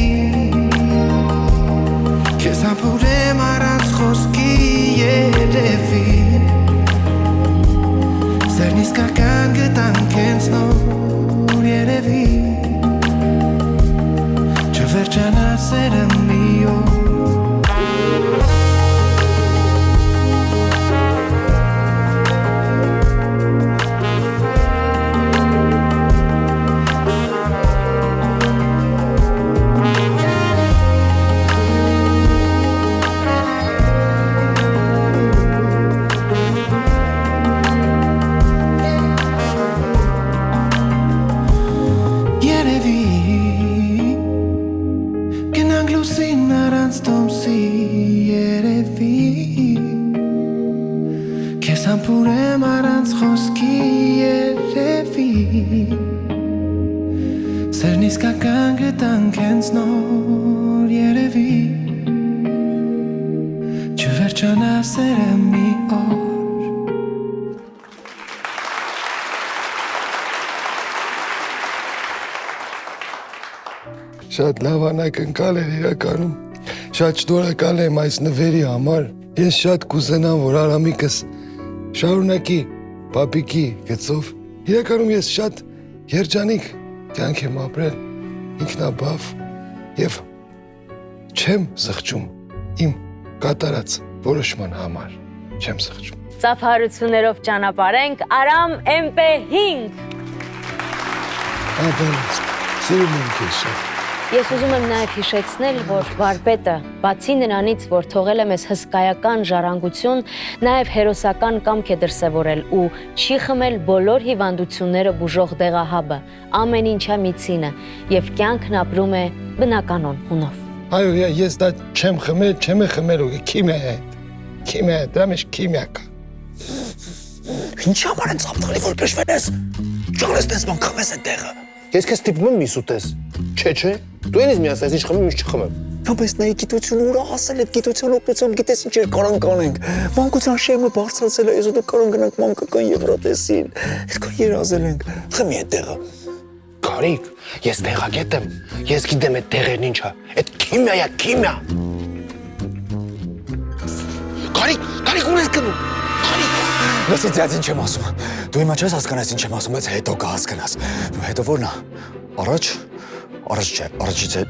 Քեզ համբուրեմ առանց խոսքի Երևի Սերն իսկական գտանք հենց նոր Երևի Չվերջանա սերը մի օր Համբուրեմ առանց խոսքի երևի Սերն իսկական գտանք հենց նոր երևի Չվերջանա սերը մի օր Շատ լավ անակնկալ էր իրականում Շատ շնորհակալ եմ այս նվերի համար Ես շատ կուզենամ, որ Արամիկս շարունակի պապիկի գծով իրականում ես շատ երջանիկ կյանք եմ ապրել ինքնաբավ եւ չեմ զղջում իմ կատարած որոշման համար չեմ զղջում Ծափարություններով ճանապարհենք Արամ MP5 Ադամս սիրում եմ քեզ շատ Ես ուզում եմ նաև հիշեցնել, որ վարպետը, բացի նրանից, որ թողել է մեզ հսկայական ժառանգություն, նաև հերոսական կամք է դրսևորել ու չի խմել բոլոր հիվանդությունները բուժող դեղահաբը, ամեն ինչա միցինը, եւ կյանքն ապրում է բնականon հունով։ Այո, ես դա չեմ խմել ու քիմիա է, դրա մեջ քիմիա կա։ Ինչ համար են ծափտալի, որ կշվեն ես, ճանես տես ման խմես է տեղը։ Ես քեզ տիպում եմ միս ուտես, չէ, դու ինձ մի ասես, ինչ խմեմ, ինչ չխմեմ։ Բայց նայի գիտությունը ուրա հասել է, գիտության օգնությամբ գիտես ինչեր կարան կանենք։ Մանկության շեմը բարձրացել է, ես ու դու կարան գնանք մանկական Եվրատեսին։ Այսքան երազել ենք, խմի այդ տեղը։ Կարիք, ես տեղագետ եմ, ես գիտեմ այդ տեղերն ինչ է, այդ քիմիա։ Կարիք ունես գնում։ Լսի ձյաձ ինչ եմ ասում, դու հիմա չես հասկանաս ինչ եմ ասում, բայց հետո կհասկանաս, հետո որն է, առաջից է,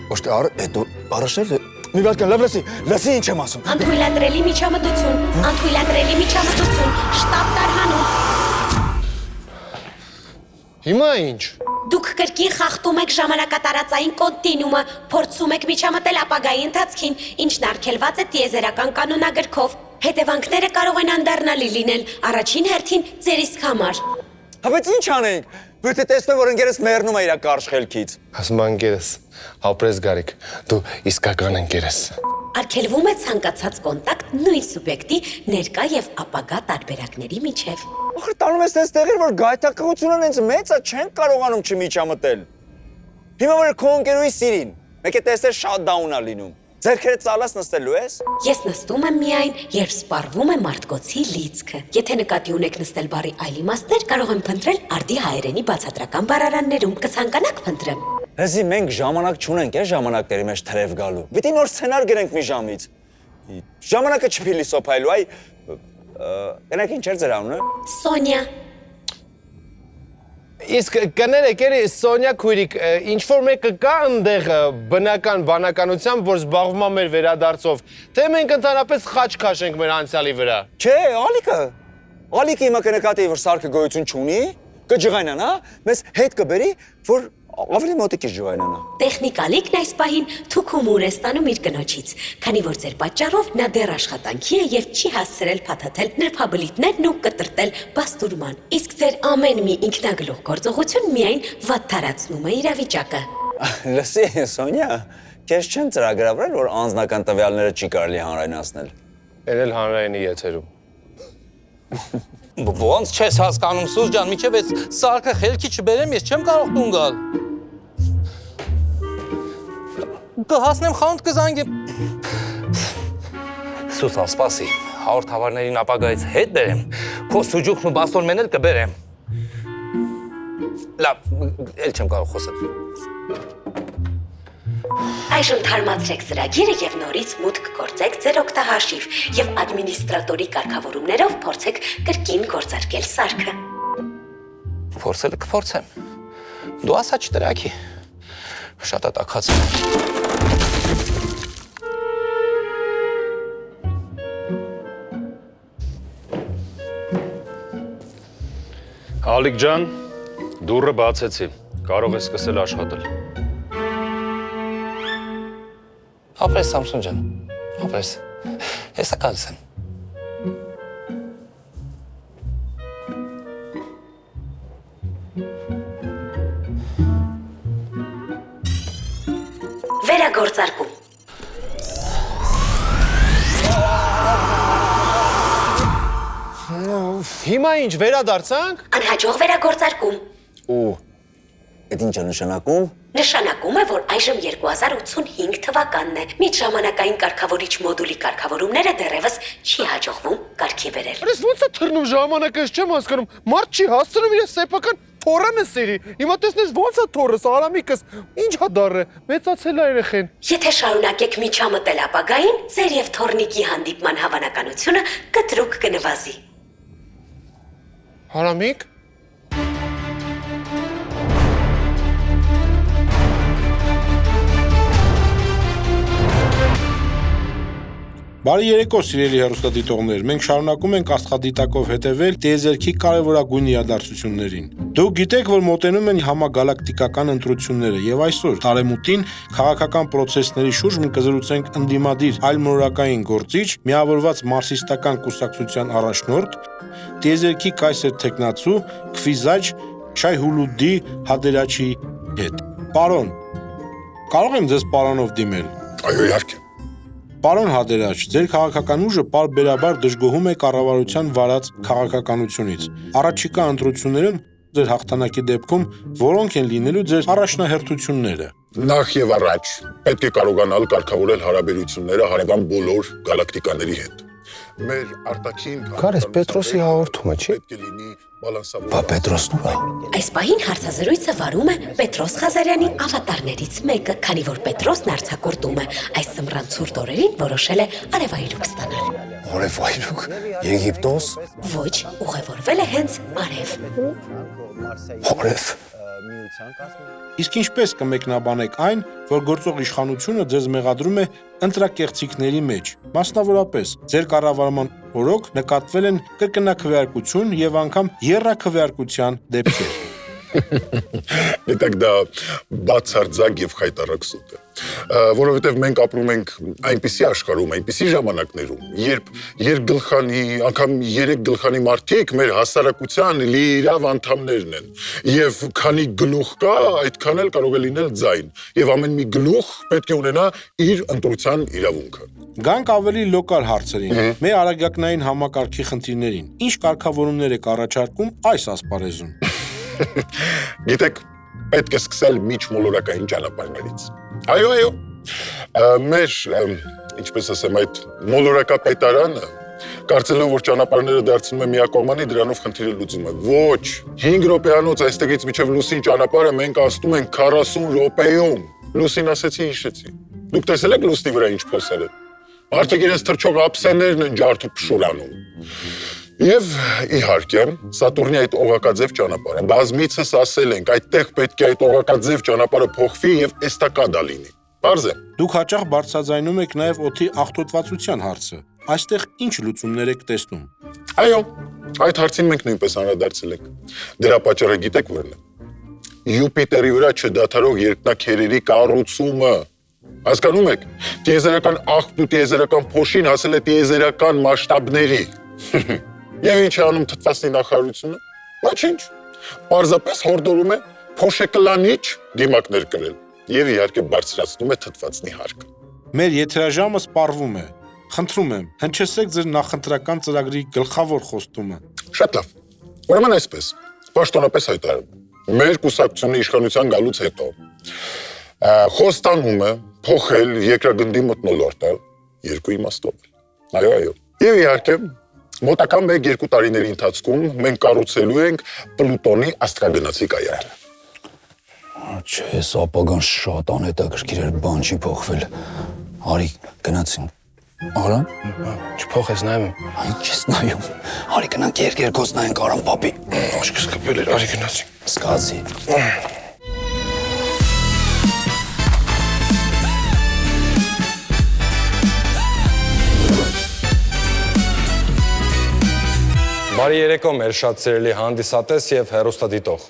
ոչ թե հետո առաջներ է, մի վատկան, լսի ինչ եմ ասում։ Անթույլատրելի միջամտություն, շտապ տարհանում։ Հիմա ինչ։ Դուք կրկին խախտում եք ժամանակատարածային կոնտինումը, փորձում եք միջամտել ապագայի ընթացքին, ինչն արգելված է տիեզերական կանոնագրքով։ Հետևանքները կարող են անդառնալի լինել, առաջին հերթին ձեր իսկ համար։ Բայց ինչ անենք, որ թե տեսնեմ, որ ընկերս մեռնում է իր կարճ խելքից։ Ասում ընկերս, ապրես Գարիկ, դու իսկական ընկերս։ Արգելվում է ցանկացած կոնտակտ նույն սուբյեկտի ներկա եւ ապագա տարբերակների միջև։ Ախր տանում ես տես տեղեր, որ գայթակղությունն ինձ մեծ է, չեն կարողանում չմիջամտել։ Հիմա որ քո ընկերուի սիրին, մեկ է տեսել շատդաուն է լինում։ Ձերքերը ծալած նստելու ես։ Ես նստում եմ միայն, երբ սպառվում է մարդկոցի լիցքը։ Եթե նկատի ունեք նստել բառի այլ իմաստներ, կարող եմ փնտրել արդի հայերենի բացատրական բառարաններում։ Կցանկանաք փնտրեմ։ Հեսի մենք ժամանակ չունենք, ժամանակների մեջ թրև գալու։ Պիտի նոր սցենար գրենք մի ժամից։ Ժամանակը չփիլիսոփայելու, այ գնանք ինչ էր ձեր անունը։ Սոնյա։ Իսկ կներեք, երի Սոնյա քույրիկ, ինչ որ մեկը կա այնտեղ բնական բանականությամբ, որ զբաղվում է մեր վերադարձով, թե մենք ընդհանրապես խաչ քաշենք մեր անցյալի վրա։ Չէ, Ալիկը հիմա կնկատի, որ սարքը գոյություն չունի, կջղայնանա, մեզ հետ կբերի, որ ավելի մոտիկից ջղայնանա։ Տեխնիկալիկն այս պահին թուքում ուր է ստանում իր կնոջից, քանի որ ձեր պատճառով նա դեռ աշխատանքի է եւ չի հասցրել փաթաթել նրբաբլիթներն ու կտրտել բաստուրման։ Իսկ ձեր ամեն մի ինքնագլուխ գործողություն միայն վատթարացնում է իրավիճակը։ Լսի, Սոնյա, քեզ չեն ծրագրավորել, որ անձնական տվյալները չի կարելի հանրայնացնել։ Երել հանրայինի եթերում։ Ոնց չես հասկանում, Սուս ջան, միջև այս սարքը խելքի չբերեմ, ես չեմ կարող տուն գալ։ Կհասնեմ խանութ կզանգեմ։ Սուս, սպասի, հաղորդավարներին ապագայից հետ բերեմ, քո սուջուկն ու բաստոններն էլ կբերեմ։ Լավ, էլ չեմ կարող խոսել։ Այժմ թարմացրեք ծրագիրը եւ նորից մուտք գործեք ձեր օգտահաշիվ եւ ադմինիստրատորի կարգավորումներով փորձեք կրկին գործարկել սարքը։ Փորձելը կփորձեմ։ Դու ասա չտրակի։ Շատ է տաքած։ Ալիկ ջան, դուռը բացեցի։ Կարող ես սկսել աշխատել։ Ապրես, Սամսուն ջան, ապրես, ես ակալս եմ։ Վերագործարկում։ Հիմա ինչ, վերադարձանք։ Անհաջող վերագործարկում։ Ու այդ ինչ է նշանակում։ Նշանակում է, որ այժմ 2085 թվականն է։ Միջ ժամանակային կարգավորիչ մոդուլի կարգավորումները դեռևս չի հաջողվում կարգի բերել։ Ես ո՞նց է թռնում ժամանակը, ես չեմ հասկանում։ Մարդ չի հասցնում իր սեփական թորանը սերի։ Հիմա տեսնես ո՞նց է թորս, արամիկս, ինչ հա դառը, մեծացել է երեխեն։ Եթե շարունակեք միջամտել ապագային, ձեր եւ թորնիկի հանդիպման հավանականությունը կտրուկ կնվազի։ Արամիկ։ Բարի երեկո, սիրելի հեռուստադիտողներ, մենք շարունակում ենք աստղադիտակով հետևել տիեզերքի կարևորագույն իրադարձություններին։ Դուք գիտեք, որ մոտենում են համագալակտիկական ընտրությունները եւ այսօր տարեմուտին քաղաքական պրոցեսների շուրջ մենք կզրուցենք ընդդիմադիր այլմոլորակային գործիչ, միավորված մարքսիստական կուսակցության առաջնորդ, տիեզերքի կայսեր թեկնածու Քվիզաչ Շայհուլուդի Հադերաչի հետ։ Պարոն, կարող եմ ձեզ պարոնով դիմել։ Այո, իհարկե։ Պարոն Հադերաչ, ձեր քաղաքական ուժը պարբերաբար դժգոհում է կառավարության վարած քաղաքականությունից։ Առաջիկա ընտրություններում ձեր հաղթանակի դեպքում որոնք են լինելու ձեր առաջնահերթությունները։ Նախ եւ առաջ պետք է կարողանալ կարգավորել հարաբերությունները հարևան բոլոր գալակտիկաների հետ։ Մեր արտաքին Կարես Պետրոսի հաղորդումը, չի։ պետք է լինի բալանսավոր։ Բա Պետրոսն ո՞ւր է։ Այս պահին հարցազրույցը վարում է Պետրոս Ղազարյանի ավատարներից մեկը, քանի որ Պետրոսն արձակուրդում է այս սմռան ցուրտ օրերին որոշել է արևայրուք ստանալ։ Արևայրուք, Եգիպտոս։ Ոչ, ուղևորվել է հենց արև։ Արև։ Իսկ ինչպես կմեկնաբանեք այն, որ գործող իշխանությունը ձեզ մեղադրում է ընտրակեղծիքների մեջ, մասնավորապես ձեր կառավարման օրոք նկատվել են կրկնակվեարկություն եւ անգամ եռաքվեարկության դեպքեր։ Դեք դա բացարձակ եւ խայտառակ սուտ է, որովհետեւ մենք ապրում ենք այնպիսի աշխարհում, այնպիսի ժամանակներում, երբ երկգլխանի, անգամ երեք գլխանի մարդիկ մեր հասարակության լիիրավ անդամներն են, եւ քանի գլուխ կա, այդքան էլ կարող է լինել ձայն, եւ ամեն մի գլուխ պետք է ունենա իր ընտրության իրավունքը։ Գանք ավելի լոկալ հարցերին, մեր արագակնային համակարգի խնդիրներին։ Ինչ կարգավորումներ եք առաջարկում այս ասպարեզում։ Գիտեք, պետք է սկսել միջմոլորակային ճանապարհներից։ Այո, մեր, ինչպես ասեմ, այդ մոլորակապետարանը, կարծելով, որ ճանապարհները դարձնում է միակողմանի, դրանով խնդիրը լուծում է։ Ոչ, 5 րոպեանոց այստեղից մինչև լուսին ճանապարհը մենք անցնում ենք 40 րոպեում։ Լուսին ասեցի, հիշեցի։ Դուք տեսել եք լուսնի վրա ինչ փոսեր են։ Մարդիկ իրենց թռչող ափսեներն են ջարդու փշուրանում։ Եվ իհարկե, Սատուրնի այդ օղակաձև ճանապարհը, բազմիցս ասել ենք, այդտեղ պետք է այդ օղակաձև ճանապարհը փոխվի եւ էստակադա լինի։ Պարզ է։ Դուք հաճախ բարձրաձայնում եք նաև օդի աղտոտվածության հարցը։ Այստեղ ինչ լուծումներ եք տեսնում։ Այո, այդ հարցին մենք նույնպես անդրադարձել ենք։ Դրա պատճառը գիտեք ո՞րն է։ Յուպիտերի վրա չդադարող երկնաքերերի կառուցումը։ Հասկանում եք, տիեզերական աղբն ու տիեզերական փոշին հասել է տիեզերական մասշտաբների։ Եվ ինչ է անում թթվածնի նախարարությունը։ Ոչինչ։ Պարզապես հորդորում է փոշեկլանիչ դիմակներ կրել եւ իհարկե բարձրացնում է թթվածնի հարկը։ Մեր եթերաժամը սպառվում է։ Խնդրում եմ, հնչեցեք ձեր նախընտրական ծրագրի գլխավոր խոստումը։ Շատ լավ։ Ուրեմն այսպես, պաշտոնապես հայտարարում։ Մեր կուսակցությունը իշխանության գալուց հետո խոստանում է փոխել երկրագնդի մթնոլորտը երկու իմաստով։ Այո։ Եվ իհարկե մոտակա 1-2 տարիների ընթացքում մենք կառուցելու ենք Պլուտոնի աստղագնացի կայարանը։ Չէ, սա ապագան շատ անհետաքրքիր էր, բան չի փոխվել։ Արի, գնացինք։ Արամ։ Չփոխես նայում։ Ինչ ես նայում։ Արի գնանք երկերկոց նայենք Արամ պապի։ Աչքս կպել էր, արի գնացինք։ Սկացի։ Բարի երեկո մեր շատ սիրելի հանդիսատես եւ հեռուստադիտող։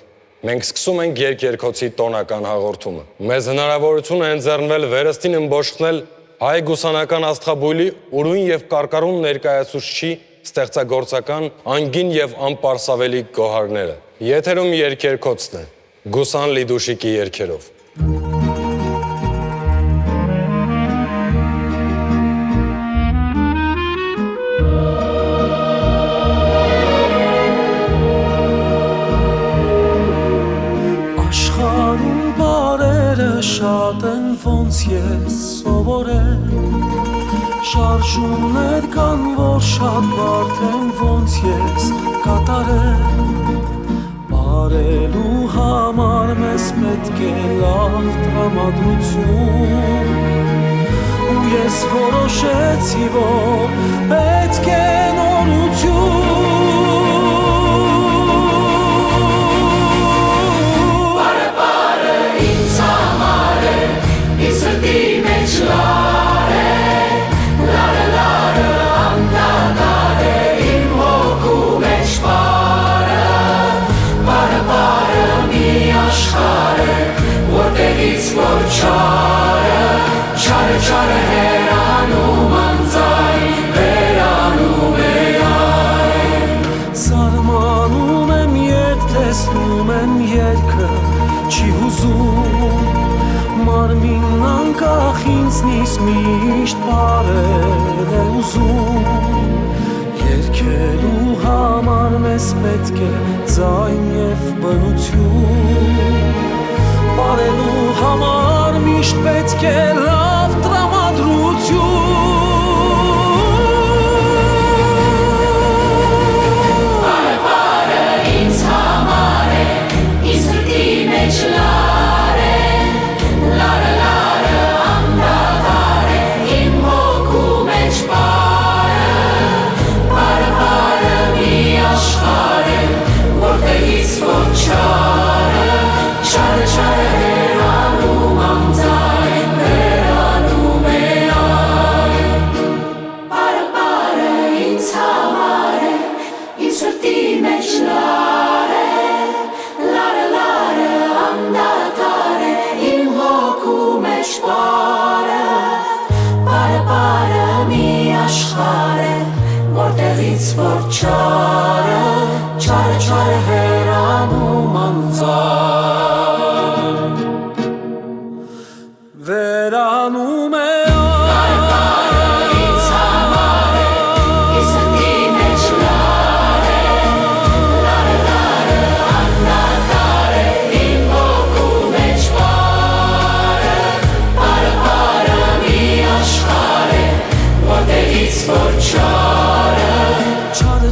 Մենք սկսում ենք երկերկոցի տոնական հաղորդումը։ Մեզ հնարավորություն է ընձեռնվել վերստին ըմբոշխնել հայ գուսանական աստղաբույլի ուրույն եւ կարկառուն ներկայացուցչի ստեղծագործական անգին եւ անպարսավելի գոհարները։ Եթերում երկերկոցն է, Գուսան Լիդուշիկի երգերով։ Աշխարհում բարերը շատ են, ոնց ես սովորել, շարժումներ կան, որ շատ բարդ են, ոնց ես կատարել, բարելու համար մեզ պետք է լավ տրամադրություն, ու ես որոշեցի, որ պետք է նորություն։ Չարը հերանում անձայն, վերանում է այն։ Սարմանում եմ, երբ տեսնում եմ երկը չի հուզում, մարմինն անկախ ինձնից միշտ բարել է ուզում, երկելու համար մեզ պետք է ձայն և բնություն, բարելու համար միշտ պետք է լավ տրամադրություն։ Բարը ինձ համար է, ինձ սրտի մեջ լար է, լարը անդադար է, իմ հոգու մեջ բարը մի աշխարհ է, որտեղից որ չարը հերանում անձայն, վերանում է այն։ Բարը ինձ համար է, ինձ սրտի մեջ լար է, լարը անդադար է, իմ հոգու մեջ բարը մի աշխարհ է, որտեղից որ չարը հերանում անձայն, վերանում է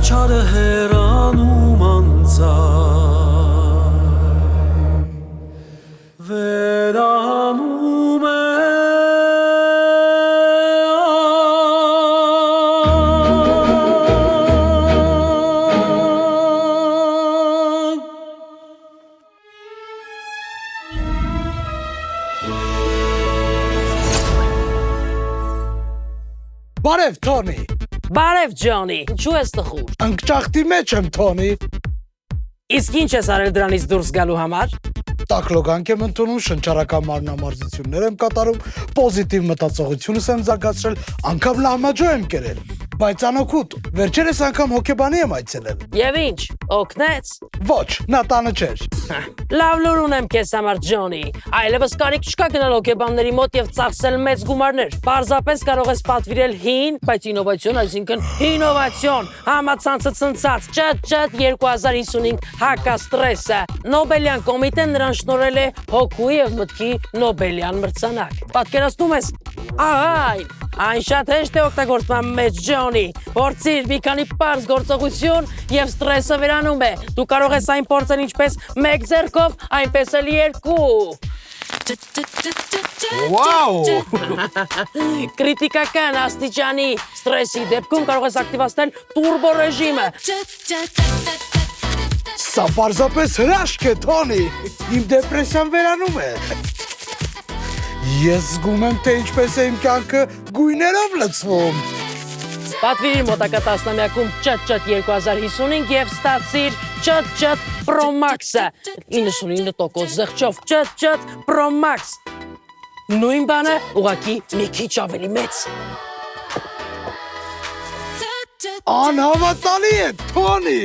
չարը հերանում անձայն, վերանում է Բարև Թոնի։ Բարև Ջոնի, ինչու ես տխուր։ Ընկճախտի մեջ եմ Թոնի։ Իսկ ինչ ես արել դրանից դուրս գալու համար։ Տակլոգանք եմ ընդունում, շնչառական մարմնամարզություններ եմ կատարում, պոզիտիվ մտածողությունս եմ զարգացրել, անգամ լահմաջո եմ կերել։ Բայց անօգուտ, վերջերս անգամ հոգեբանի եմ այցելել։ Եվ ինչ, օգնեց։ Ոչ, նա տանը չէր։ Լավ լուր ունեմ քեզ համար Ջոնի։ Այլևս կարիք չկա գնալ հոգեբանների մոտ եւ ծախսել մեծ գումարներ։ Պարզապես կարող ես պատվիրել հին, բայց ինովացիոն, այսինքն ինովացիոն, համացանցը ցնցած, ճտ 2055 հակաստրեսը։ Նոբելյան կոմիտեն նրան շնորհել է հոգու եւ մտքի Նոբելյան մրցանակ։ Պատկերացնում ես։ Այն շատ հեշտ է օգտագործման մեջ Ջոնի։ Փորձիր մի քանի պարզ գործողություն եւ ստրեսը վերանում է։ Դու կարող ես այն փորձել ինչպես մեկ ձեռքով, այնպես էլ երկու։ Վաու! Կրիտիկական աստիճանի ստրեսի դեպքում կարող ես ակտիվացնել տուրբո ռեժիմը։ Սա պարզապես հրաշք է Թոնի։ Իմ դեպրեսիան վերանում է։ Ես զգում եմ, թե ինչպես է իմ կյանքը գույներով լցվում։ Պատվիրիր մոտակա տասնամյակում ճտ 2055 եւ ստացիր ճտ Pro Max-ը 99% զեղչով ճտ Pro Max։ Նույն բանը, ուղղակի մի քիչ ավելի մեծ։ Անհավատալի է Թոնի։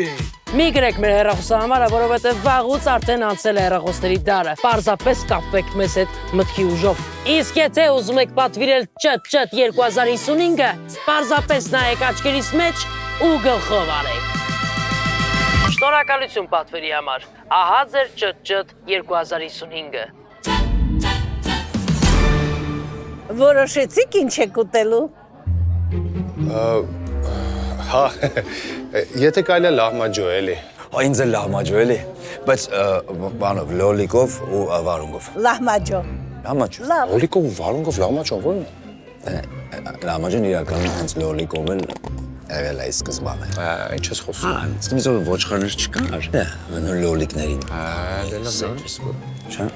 Մի գրեք մեր հեռախոսահամարը, որովհետև վաղուց արդեն անցել է հեռախոսների դարը։ Պարզապես կապվեք մեզ հետ մտքի ուժով։ Իսկ եթե ուզում եք պատվիրել ճտ 2055-ը, պարզապես նայեք աչքերիս մեջ ու գլխով արեք։ Շնորհակալություն պատվերի համար։ Ահա ձեր ճտ 2055-ը։ Որոշեցիք ինչ եք ուտելու։ Հա, եթե կարելի է լահմաջո էլի։ Ինձ էլ լահմաջո էլի, բայց բանով լոլիկով ու վարունգով։ Լահմաջո։ Լահմաջո։ Լավ։ Լոլիկով ու վարունգով լահմաջոն ո՞րն է։ Լահմաջոն իրականում հենց լոլիկով էլ եղել է սկզբանը։ Ինչ ես խոսում։ Սկզբից ոչխարներ չկար։ Մենու լոլիկներին։ Դե լավ։ Չէ։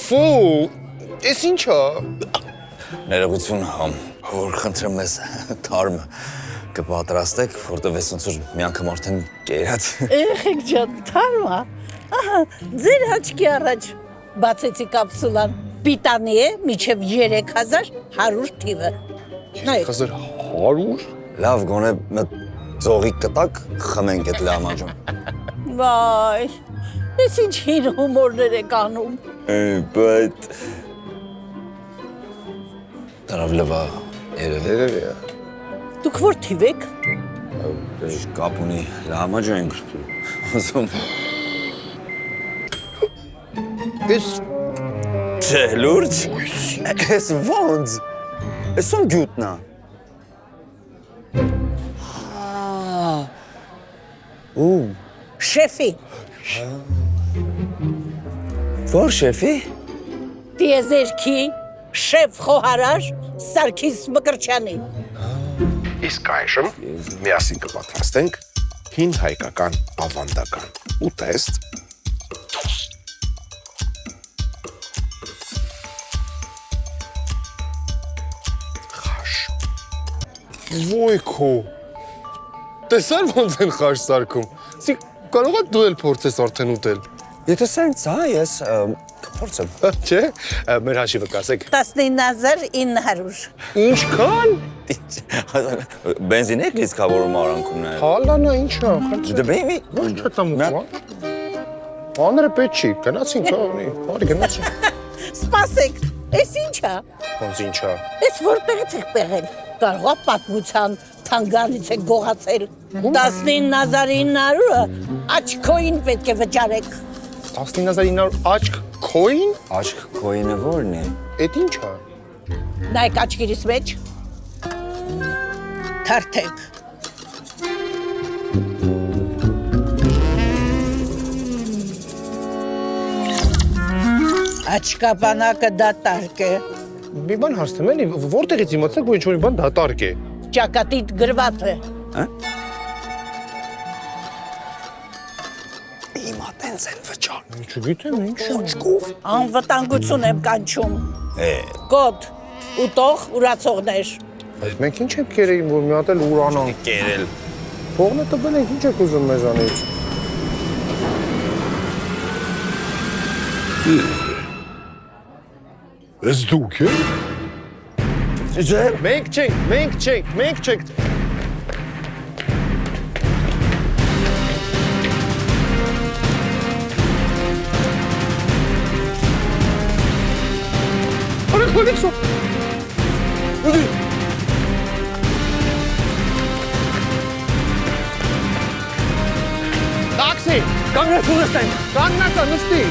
Ֆու, ես ինչա։ Ներողություն, որ խնդրեմ ես թարմ կպատրաստեք, որտեվ ես ոնց որ մի անգամ արդեն կերած։ Երեխեք ջան, թարմա։ Ահա, ձեր աչքի առաջ բացեցի կապսուլան։ Պիտանի է միջև 3100 թիվը։ 3100։ Լավ, գոնե ձողի կտակ խմենք այդ լահմաջոն։ Վայ, ես ինչ հին հումորներ եք անում։ Բայց Տարավ լվա երևի է։ Դուք որ թիվ եք։ Կապ ունի լահմաջո ենք ուզում։ Ես չէ լուրջ։ Ես ոնց։ Ես ում գյուտնա։ Շեֆի։ Որ շեֆի։ Տիեզերքի շեֆ խոհարար Սարգիս Մկրտչյանի։ Իսկ այժմ միասին կպատրաստենք հին հայկական ավանդական ուտեստ։ Խաշ։ Ոյ քո։ Տեսար ոնց են խաշ սարքում։ Սի կարող ես դու էլ փորձես արդեն ուտել։ Եթե սենց հա ես կփորձեմ։ Չէ, մեր հաշիվը կասեք։ 19900։ Ինչքան։ Բենզին եք լիցքավորում արանքում նաև։ Հալանա ինչա, խնդրեմ։ Դե բեյբի, ոչ չտամու։ Աները պետք չի, գնացինք, արի գնացինք։ Սպասեք, էս ինչա։ Ոնց ինչա։ Էս որտեղից եք պեղել։ Կարող է պատմության թանգարանից եք գողացել։ 19900-ը աչքոին պետք է վճարեք։ 19900 աչք քոին։ Աչք քոինը ո՞րն է։ Էդ ինչա։ Նայեք աչքերիս մեջ։ Թարթեք։ Աչքաբանակը դատարկ է։ Մի բան հարցնեմ էլի, որտեղից իմացաք, որ ինչ-որ մի բան դատարկ է։ Ճակատիդ գրված է։ Հիմա տենց են վճար։ Չգիտեմ ինչ։ Աչքով։ Անվտանգություն եմ կանչում։ Գոտ, ուտող, ուրացողներ։ Բայց մենք ինչ ենք կերեին, որ մի հատ էլ ուրանանք։ Կերել։ Փողն է տվել ենք, ինչ եք ուզում մեզանից։ Ես դուք եք։ Մենք չենք։ Արեք հոլիցո։ Ուդի։ Տաքսի, կանգնած ունեցենք, կանգնած նստի։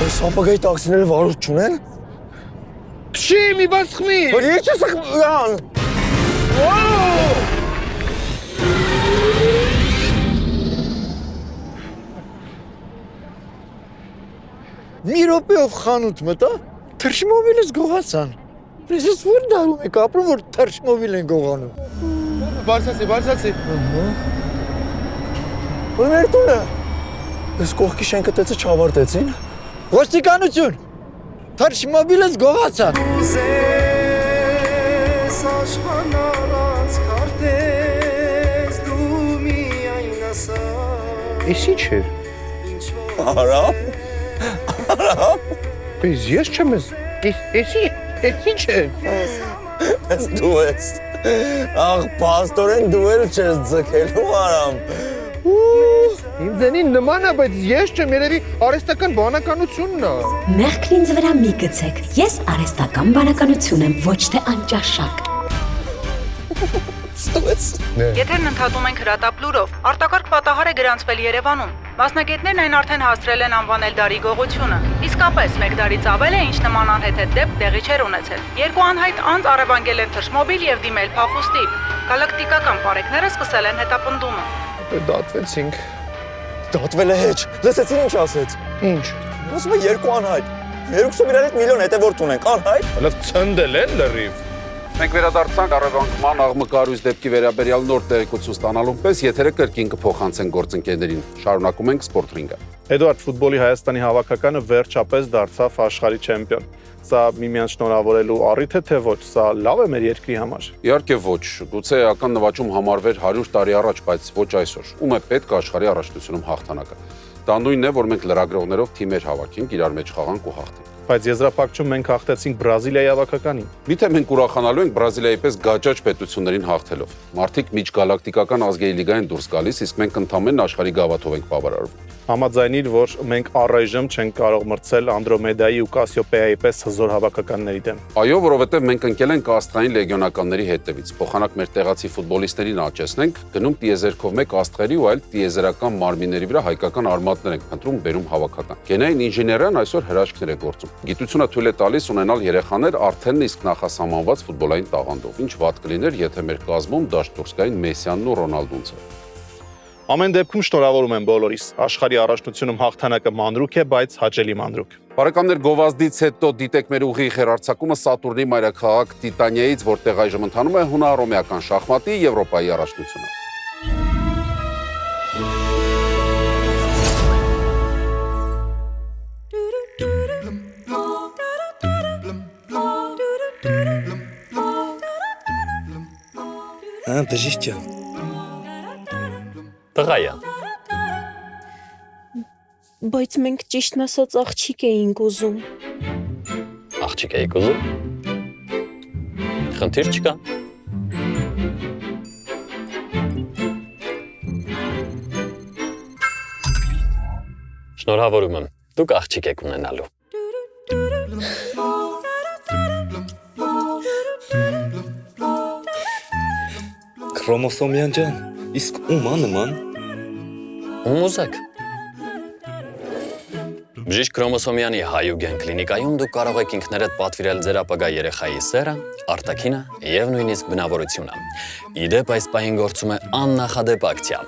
Այս ապագայի տաքսիները վարորդ չունեն։ Չի, մի բաց խմի։ Որ ես սխման։ Մի րոպեով խանութ մտա, թռչմոբիլս գողացան։ Ես որ դարում եք ապրում, որ թռչմոբիլ են գողանում։ Բարձացի։ Որ մեր տունը։ Ես կողքի շենքը տեցը չավարտեցին։ Ոստիկանություն։ Թռչմոբիլս գողացան։ Էս ինչ է։ Արամ։ Բայց ես չեմ ես։ Էս ինչ է։ Ես դու ես։ Աղ, պաստորեն դու էլ չես ձգելու Արամ։ Ինձենին նման է, բայց ես չեմ, երևի արհեստական բանականությունն է։ Մեղքն ինձ վրա մի գցեք։ Ես արհեստական բանականություն եմ, ոչ թե անճաշակ։ Եթերն ընդհատում ենք հրատապլուրով, արտակարգ պատահար է գրանցվել Երևանում։ Մասնագետներն այն արդեն հասցրել են անվանել դարի գողությունը։ Իսկապես, մեկ դարից ավել է, ինչ նման անհեթեթ դեպք տեղի չէր ունեցել։ Երկու անհայտ անձ առևանգել են թռչմոբիլ եւ դիմել փախուստի։ Գալակտիկական բարեկները սկսել են հետապնդումը։ Դատվեցինք։ Դատվել է հեչ։ Լսեցին ինչ ասեց։ Ինչ։ Ասում է երկու անհայտ։ Երկուսը իրար հետ միլիոն հետևորդ ունենք, անհայտ։ Լավ ցնդել են լրիվ։ Մենք վերադարձանք առևանգման աղմկարույց դեպքի վերաբերյալ նոր տեղեկություն ստանալուն պես եթերը կրկին կփոխանցենք գործընկերներին։ Շարունակում ենք Sport Ring-ը։ Էդուարդ, ֆուտբոլի Հայաստանի հավաքականը վերջապես դարձավ աշխարհի չեմպիոն։ Սա միմյանց շնորհավորելու առիթ է, թե ոչ, սա լավ է մեր երկրի համար։ Իհարկե ոչ, գուցե էական նվաճում համարվեր 100 տարի առաջ, բայց ոչ այսօր։ Ում է պետք աշխարհի առաջնությունում հաղթանակը։ Դա նույնն է, որ մենք լրագրողներով թիմեր հավաքենք, իրար մեջ խաղանք ու հաղթենք։ Բայց եզրափակչում մենք հաղթեցինք Բրազիլիայի հավաքականին։ Միթե մենք ուրախանալու ենք Բրազիլիայի պես գաճաճ պետություններին հաղթելով։ Մարդիկ միջգալակտիկական ազգերի լիգային դուրս գալիս, իսկ մենք ընդամենն աշխարհի գավաթով ենք բավարարվում։ Համաձայնիր, որ մենք առայժմ չենք կարող մրցել Անդրոմեդայի ու Կասիոպեայի պես հզոր հավաքականների դեմ։ Այո, որովհետև մենք ընկել ենք աստղային լեգիոնականների հետևից։ Փոխանակ մեր տեղացի ֆուտբոլիստերին աճեցնենք, գնում տիեզերքով մեկ աստղերի ու այլ տիեզերական մարմինների վրա հայկական արմատներ ենք փնտրում, բերում հավաքական։ Գենային ինժեներիան այսօր հրաշքներ է գործում։ Գիտությունը թույլ է տալիս ունենալ երեխաներ արդեն իսկ նախասահմանված ֆուտբոլային տաղանդով։ Ինչ վատ կլիներ, եթե մեր կազմում դաշտ դուրս գային Մեսսյանն ու Ռոնալդունը։ Ամեն դեպքում շնորհավորում եմ բոլորիս։ Աշխարհի առաջնությունում հաղթանակը մանրուք է, բայց հաճելի մանրուք։ Բարեկամներ, գովազդից հետո դիտեք մեր ուղիղ հեռարձակումը Սատուրնի մայրաքաղաք Տիտանիայից, որտեղ այժմ ընթանում է հունահռոմեական շախմատի Եվրոպայի առաջնությունը։ Բժիշկ ջան։ Տղայա։ Բայց մենք ճիշտն ասած աղջիկ էինք ուզում։ Աղջիկ էիք ուզում։ Խնդիր չկա։ Շնորհավորում եմ։ Դուք աղջիկ եք ունենալու։ Քրոմոսոմյան ջան, իսկ ում է նման։ Ում ուզեք։ Բժիշկ Քրոմոսոմյանի հայուգեն կլինիկայում դուք կարող եք ինքներդ պատվիրել ձեր ապագա երեխայի սերը, արտաքինը եւ նույնիսկ բնավորությունը։ Իդեպ այս պահին գործում է աննախադեպ ակցիա։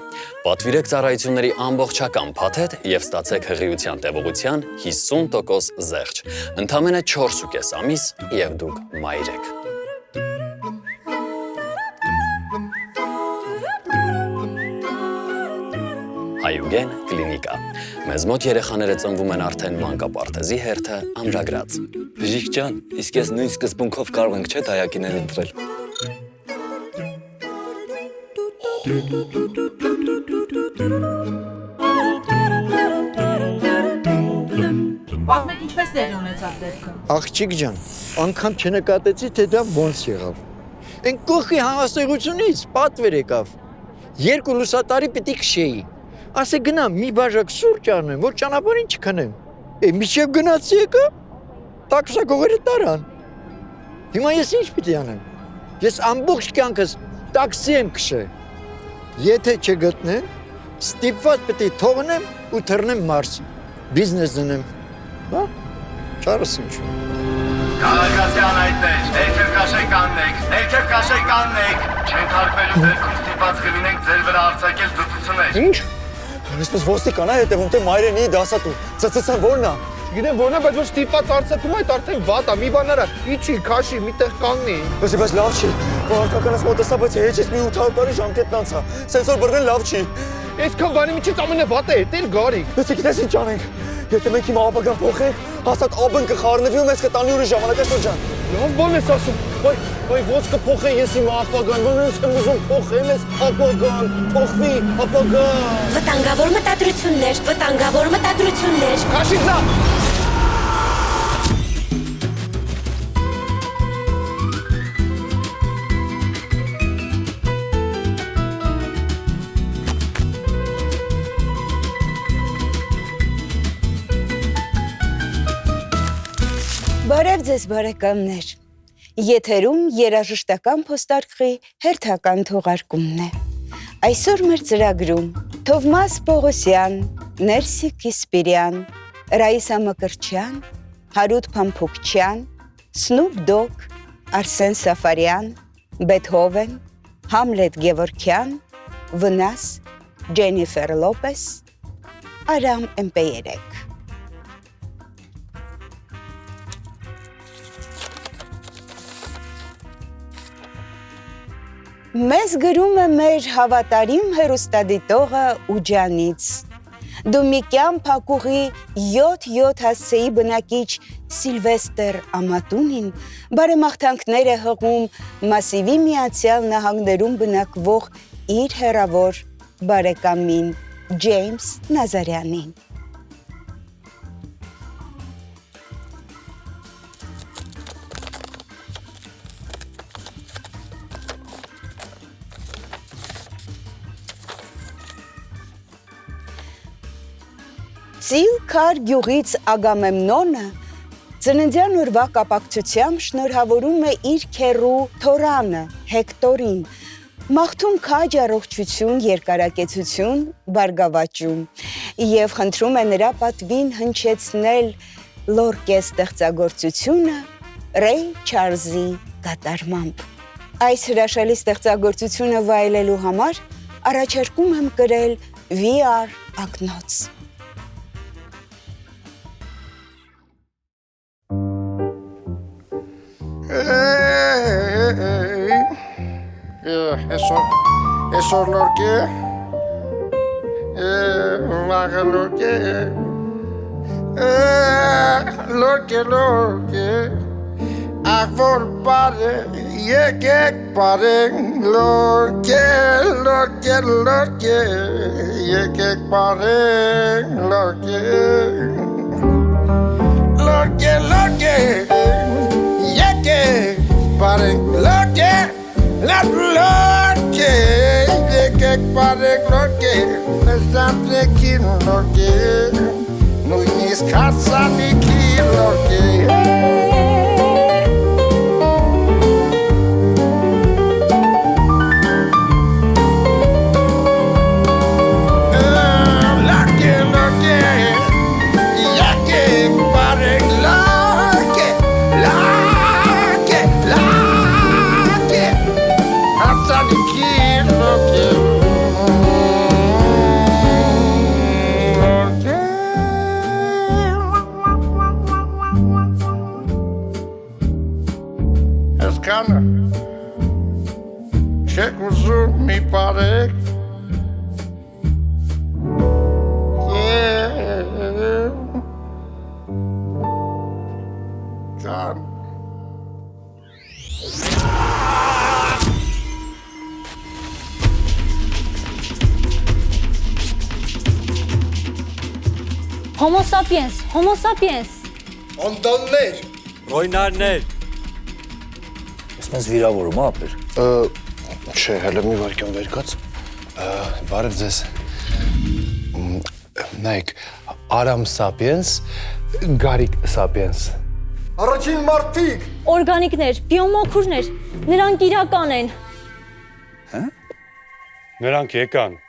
Պատվիրեք ծառայությունների ամբողջական փաթեթ եւ ստացեք հղիության տևողության 50% զեղչ։ Ընդամենը 4.5 ամիս եւ դուք մայր եք։ Հայուգեն կլինիկա։ Մեզ մոտ երեխաները ծնվում են արդեն մանկապարտեզի հերթը ամրագրած։ Բժիշկ ջան, իսկ ես նույն սկզբունքով կարող ենք չէ դայակիներ ընտրել։ Պատմեք ինչպես տեղի ունեցավ դեպքը։ Աղջիկ ջան, անգամ չնկատեցի, թե դա ոնց եղավ։ Այն կողքի համաստեղությունից պատվեր եկավ։ 2 լուսատարի պիտի քշեի։ Ասե գնամ մի բաժակ սուրճ առնեմ, որ ճանապարհին չքնեմ։ Միջև գնացի եկա, տաքսակողերը տարան։ Հիմա ես ինչ պիտի անեմ։ Ես ամբողջ կյանքս տաքսի եմ քշել։ Եթե չգտնեմ, ստիպված պիտի թողնեմ ու թռնեմ Մարս։ Բիզնես դնեմ։ Հա? Չարս ինչ։ Քաղաքացիան այդտեղ, ներքև կաշեք աննեք, ներքև կաշեք աննեք, չեն թարգվելու դեպքում ստիպված կլինենք ձեր վրա արձակել ծծություններ։ Ինչ? Այսպես ոստիկան է հետևում, թե մայրենի դասատու, ծծծան որն է։ Գիտեմ որն է, բայց որ ստիպված արծաթում այդ արդեն վատ է, մի բան արա, իջի, քաշի, միտեղ կանգնի։ Բայց լավ չի, վարդականս մոտեսա, բայց հեչից մի 800 տարի ժամկետն անցա, սենսոր բռնել լավ չի։ Այսքան բանի միջից ամենավատը է, տեր գարիկ։ Բայց գիտես ինչ անենք, եթե մենք հիմա ապագան փոխենք, հաստատ աբն կխառնվի ու մեզ կտանի ուրիշ ժամանակաշրջան։ Լավ բան ես ասում, վայ ոնց կփոխեն ես իմ ապագան, ոնց եմ ուզում փոխեմ ես ապագան, փոխվի ապագա։ Վտանգավոր մտադրություններ։ Քաշի ձա։ Բարև ձեզ բարեկամներ, եթերում երաժշտական փոստարկղի հերթական թողարկումն է։ Այսօր մեր ծրագրում Թովմաս Պողոսյան, Ներսի Կիսպիրյան, Ռաիսա Մկրտչյան, Հարութ Փամփուկչյան, Սնուփ Դոգ, Արսեն Սաֆարյան, Բեթհովեն, Համլետ Գևորգյան, Վնաս, Ջենիֆեր Լոպես, Արամ MP3։ Մեզ գրում է մեր հավատարիմ հեռուստադիտողը Ուջանից։ Դու մի կյան փակուղի 7 հասցեի բնակիչ Սիլվեստր Ամատունին բարեմաղթանքներ է հղում Մասիվի Միացյալ Նահանգներում բնակվող իր հեռավոր բարեկամին Ջեյմս Նազարյանին։ Ծիլքար գյուղից Ագամեմնոնը ծննդյան օրվա կապակցությամբ շնորհավորում է իր քեռու Թորանը, Հեկտորին, մաղթում քաջ առողջություն, երկարակեցություն, բարգավաճում եւ խնդրում է նրա պատվին հնչեցնել Լորկե ստեղծագործությունը Ռեյ Չարլզի կատարմամբ։ Այս հրաշալի ստեղծագործությունը վայելելու համար առաջարկում եմ կրել VR ակնոց։ Esor lorke, vaga lorke, lorke, akvor pare, yekek pare, lorke, yekek pare, lorke, yekek pare, lorke. Lorke, yekek parek lorke, nezaprekin lorke, nuinis katsaniki lorke. Չեք ուզում մի պարեք Homo sapiens, Homo sapiens։ Անդալներ։ Ռոյնարներ։ Ես վիրավորում ապեր։ Չէ, հələ մի վարքյան վեր կաց։ Բարև ձեզ։ Նայեք, Արամ Սապիենս, Գարիկ Սապիենս։ Առաջին մարդիկ։ Օրգանիկներ, բիոմոքուրներ, նրանք իրական են։ Նրանք եկան։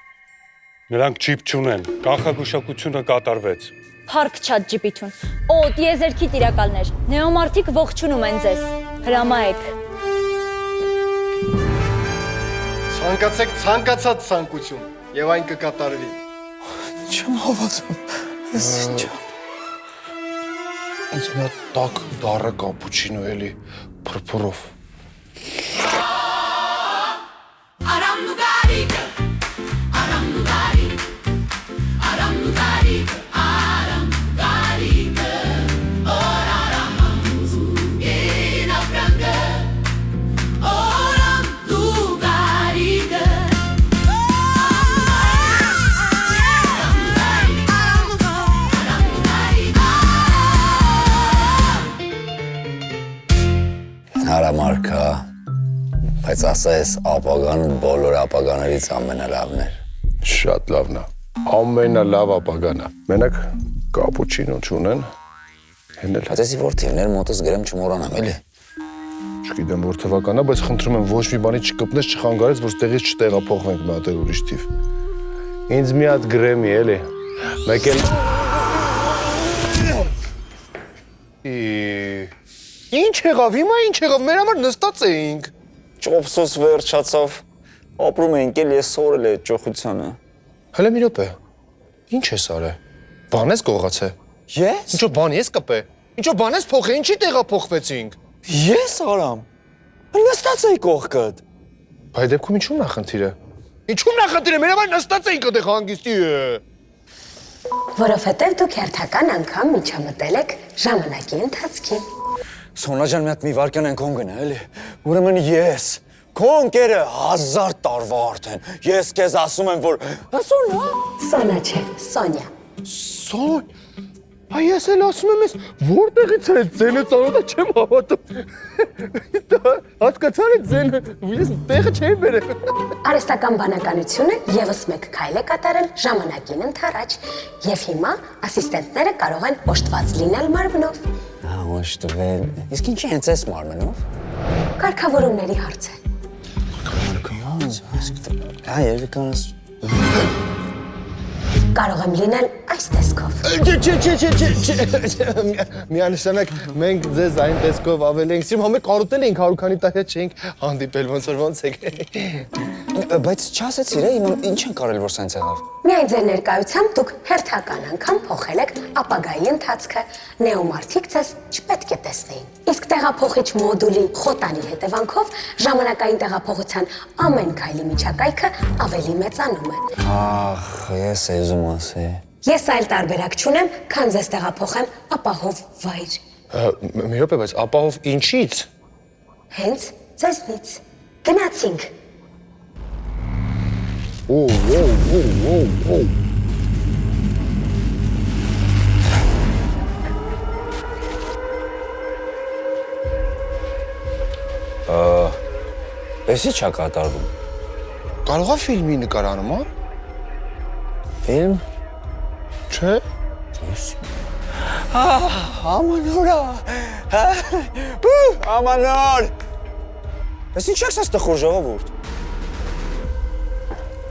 Նրանք ջիպ չունեն, կանխագուշակությունը կատարվեց։ Փառք չատ ջիպիթուն։ Օ, տիեզերքի տիրակալներ, նեոմարտիկ ողջունում են ձեզ։ Հրամայեք։ Ցանկացեք ցանկացած ցանկություն եւ այն կկատարվի։ Չեմ հավատում։ Ես ինչ։ Ինձ մի հատ տաք դառը կապուչինո էլի փրփրով։ Հարամարքա, բայց ասա ես ապագան բոլոր ապագաներից ամենալավն էր։ Շատ լավն է։ Ամենալավ ապագան է։ Մենակ կապուչինո չունեն։ Հենել։ Բայց էսի որ թիվներ մոտս գրեմ չմոռանամ, էլի։ Չգիտեմ որ թվական է, բայց խնդրում եմ ոչ մի բանի չկպնես, չխանգարես, որ ստեղից չտեղափոխվենք մի հատ ուրիշ թիվ։ Ինձ մի հատ գրեմի, էլի։ Մեկ էլ Ինչ եղավ, հիմա ինչ եղավ, մեր համար նստած էինք։ Ճոպսոս վերջացավ, ապրում էինք էլ ես սորել է ճոխությանը։ Հələ մի րոպե, ինչ ես արել, բան ես գողացե։ Ես? Ինչո բան ես կպե, ինչո բան ես փոխե, ինչի տեղափոխվեցինք։ Ես արամ, նստած էի կողքդ։ Բայց դեպքում ինչու՞մն է խնդիրը։ Ինչու՞մն է խնդիրը, մեր համար նստած էինք այդեղ հանգիստի։ Որովհետև դուք հերթական անգամ միջամտել եք ժամանակի ընթացքին։ Սոնա ջան, մի հատ մի վարքյան են կոն գնա, էլի։ Ուրեմն ես, քո ընկերը 1000 տարվա արդեն։ Ես քեզ ասում եմ, որ Սոնա։ Սոնա չէ, Սոնյա։ Սոն։ Այ ես էլ ասում եմ, ես որտեղից է ձենը ծանոթը չեմ հավատում։ Հասկացար եք ձենը, ես տեղը չեմ բերել։ Արհեստական բանականությունը եւս մեկ քայլ է կատարել ժամանակին ընթառաջ, եւ հիմա ասիստենտները կարող են օժտված լինել մարմնով։ Օժտվել։ Իսկ ինչի հենց էս մարմնով։ Կարգավորումների հարց է։ Հա, երևի կանաս։ Կարող եմ լինել այս տեսքով։ Միանշանակ մենք ձեզ այն տեսքով ավելի ենք սիրում, համը կարոտել էինք հարուքանի տայա չենք հանդիպել, ոնց եք։ Բայց չասեցիր, հիմա ինչ են կարել, որ սենց եղավ։ Միայն ձեր ներկայությամբ դուք հերթական անգամ փոխել եք ապագայի ընթացքը, նեոմարտիկ ձեզ չպետք է տեսնեին։ Իսկ տեղափոխիչ մոդուլի խոտանի հետևանքով ժամանակային տեղափոխության ամեն քայլի միջակայքը ավելի մեծանում է։ Ախ, ես եզում ասի։ Ես այլ տարբերակ չունեմ, քան ձեզ տեղափոխեմ ապահով վայր։ Մի րոպե, բայց ապահով ինչից։ Հենց ձեզնից։ Գնացինք։ Էսի չա կատարվում։ Կարող է ֆիլմի նկարանում, հա։ Ֆիլմ։ Չէ։ Ամանորա։ Ամանոր։ Էս ինչ ես այստեղ ժողովուրդ։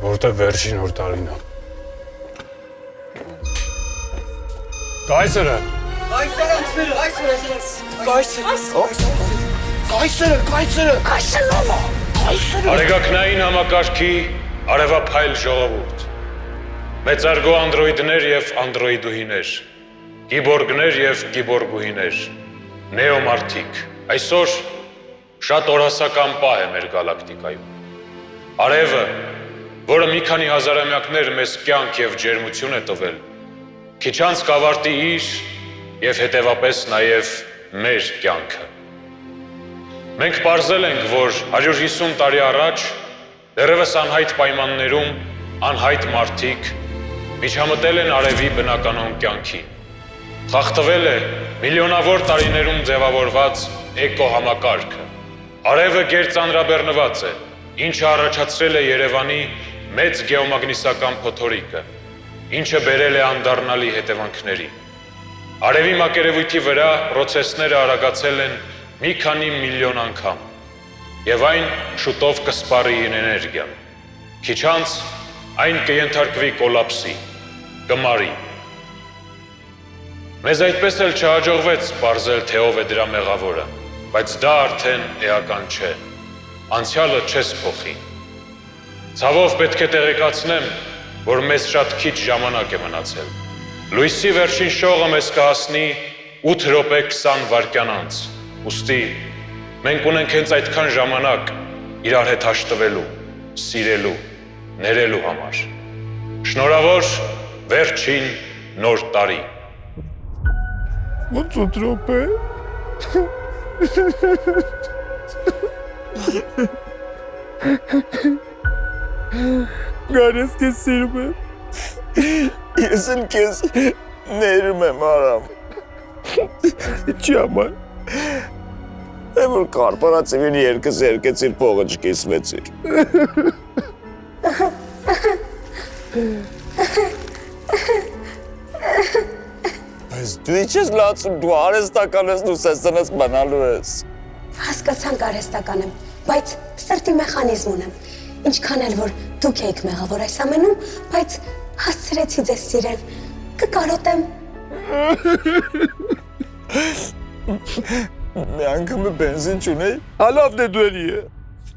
Որտե վերջին օր տարին է։ Կայսերը։ Արեգակնային համակարգի արևափայլ ժողովուրդ։ Մեծարգո անդրոիդներ եւ անդրոիդուհիներ, կիբորգներ եւ կիբորգուհիներ, նեոմարտիկ։ Այսօր շատ օրասական պահ է մեր գալակտիկայում։ Արևը, որը մի քանի հազարամյակներ մեզ կյանք եւ ջերմություն է տվել, քիչ անց կավարտի իր եւ հետեւապես նաեւ մեր կյանքը։ Մենք պարզել ենք, որ 150 տարի առաջ դեռևս անհայտ պայմաններում անհայտ մարդիկ միջամտել են արևի բնականոն կյանքին։ Խախտվել է միլիոնավոր տարիներում ձևավորված էկոհամակարգը։ Արևը գերծանրաբեռնված է, ինչը առաջացրել է Երևանի մեծ գեոմագնիսական փոթորիկը, ինչը բերել է անդառնալի հետևանքների։ Արևի մակերևույթի վրա պրոցեսները արագացել են մի քանի միլիոն անգամ, եւ այն շուտով կսպառի իր էներգիան։ Քիչ անց այն կենթարկվի կոլապսի, կմարի։ Մեզ այդպես էլ չհաջողվեց պարզել, թե ով է դրա մեղավորը, բայց դա արդեն էական չէ։ Անցյալը չես փոխի։ Ցավով պետք է տեղեկացնեմ, որ մեզ շատ քիչ ժամանակ է մնացել։ Լույսի վերջին շողը մեզ կհասնի 8 րոպե 20 վայրկյան անց։ Ուստի մենք ունենք հենց այդքան ժամանակ իրար հետ հաշտվելու, սիրելու, ներելու համար։ Շնորհավոր վերջին նոր տարի։ 8 րոպե։ Գարես քեզ սիրում եմ։ Ես էլ քեզ ներում եմ, արամ։ Ինչի համար։ Է որ կորպորատիվին երկս երկեցիր փողը չկիսվեցիր։ Բայց դու ինչ ես լացում, դու արհեստական ես, դու սեսնես բանալու ես։ Հասկացանք արհեստական եմ, բայց սրտի մեխանիզմ ունեմ։ Ինչքան էլ որ դուք եք մեղավոր այս ամենում, բայց հասցրեցի ձեզ սիրել, կկարոտեմ։ Մի անգամ բենզին չունեի, հալավն է դու էլի է։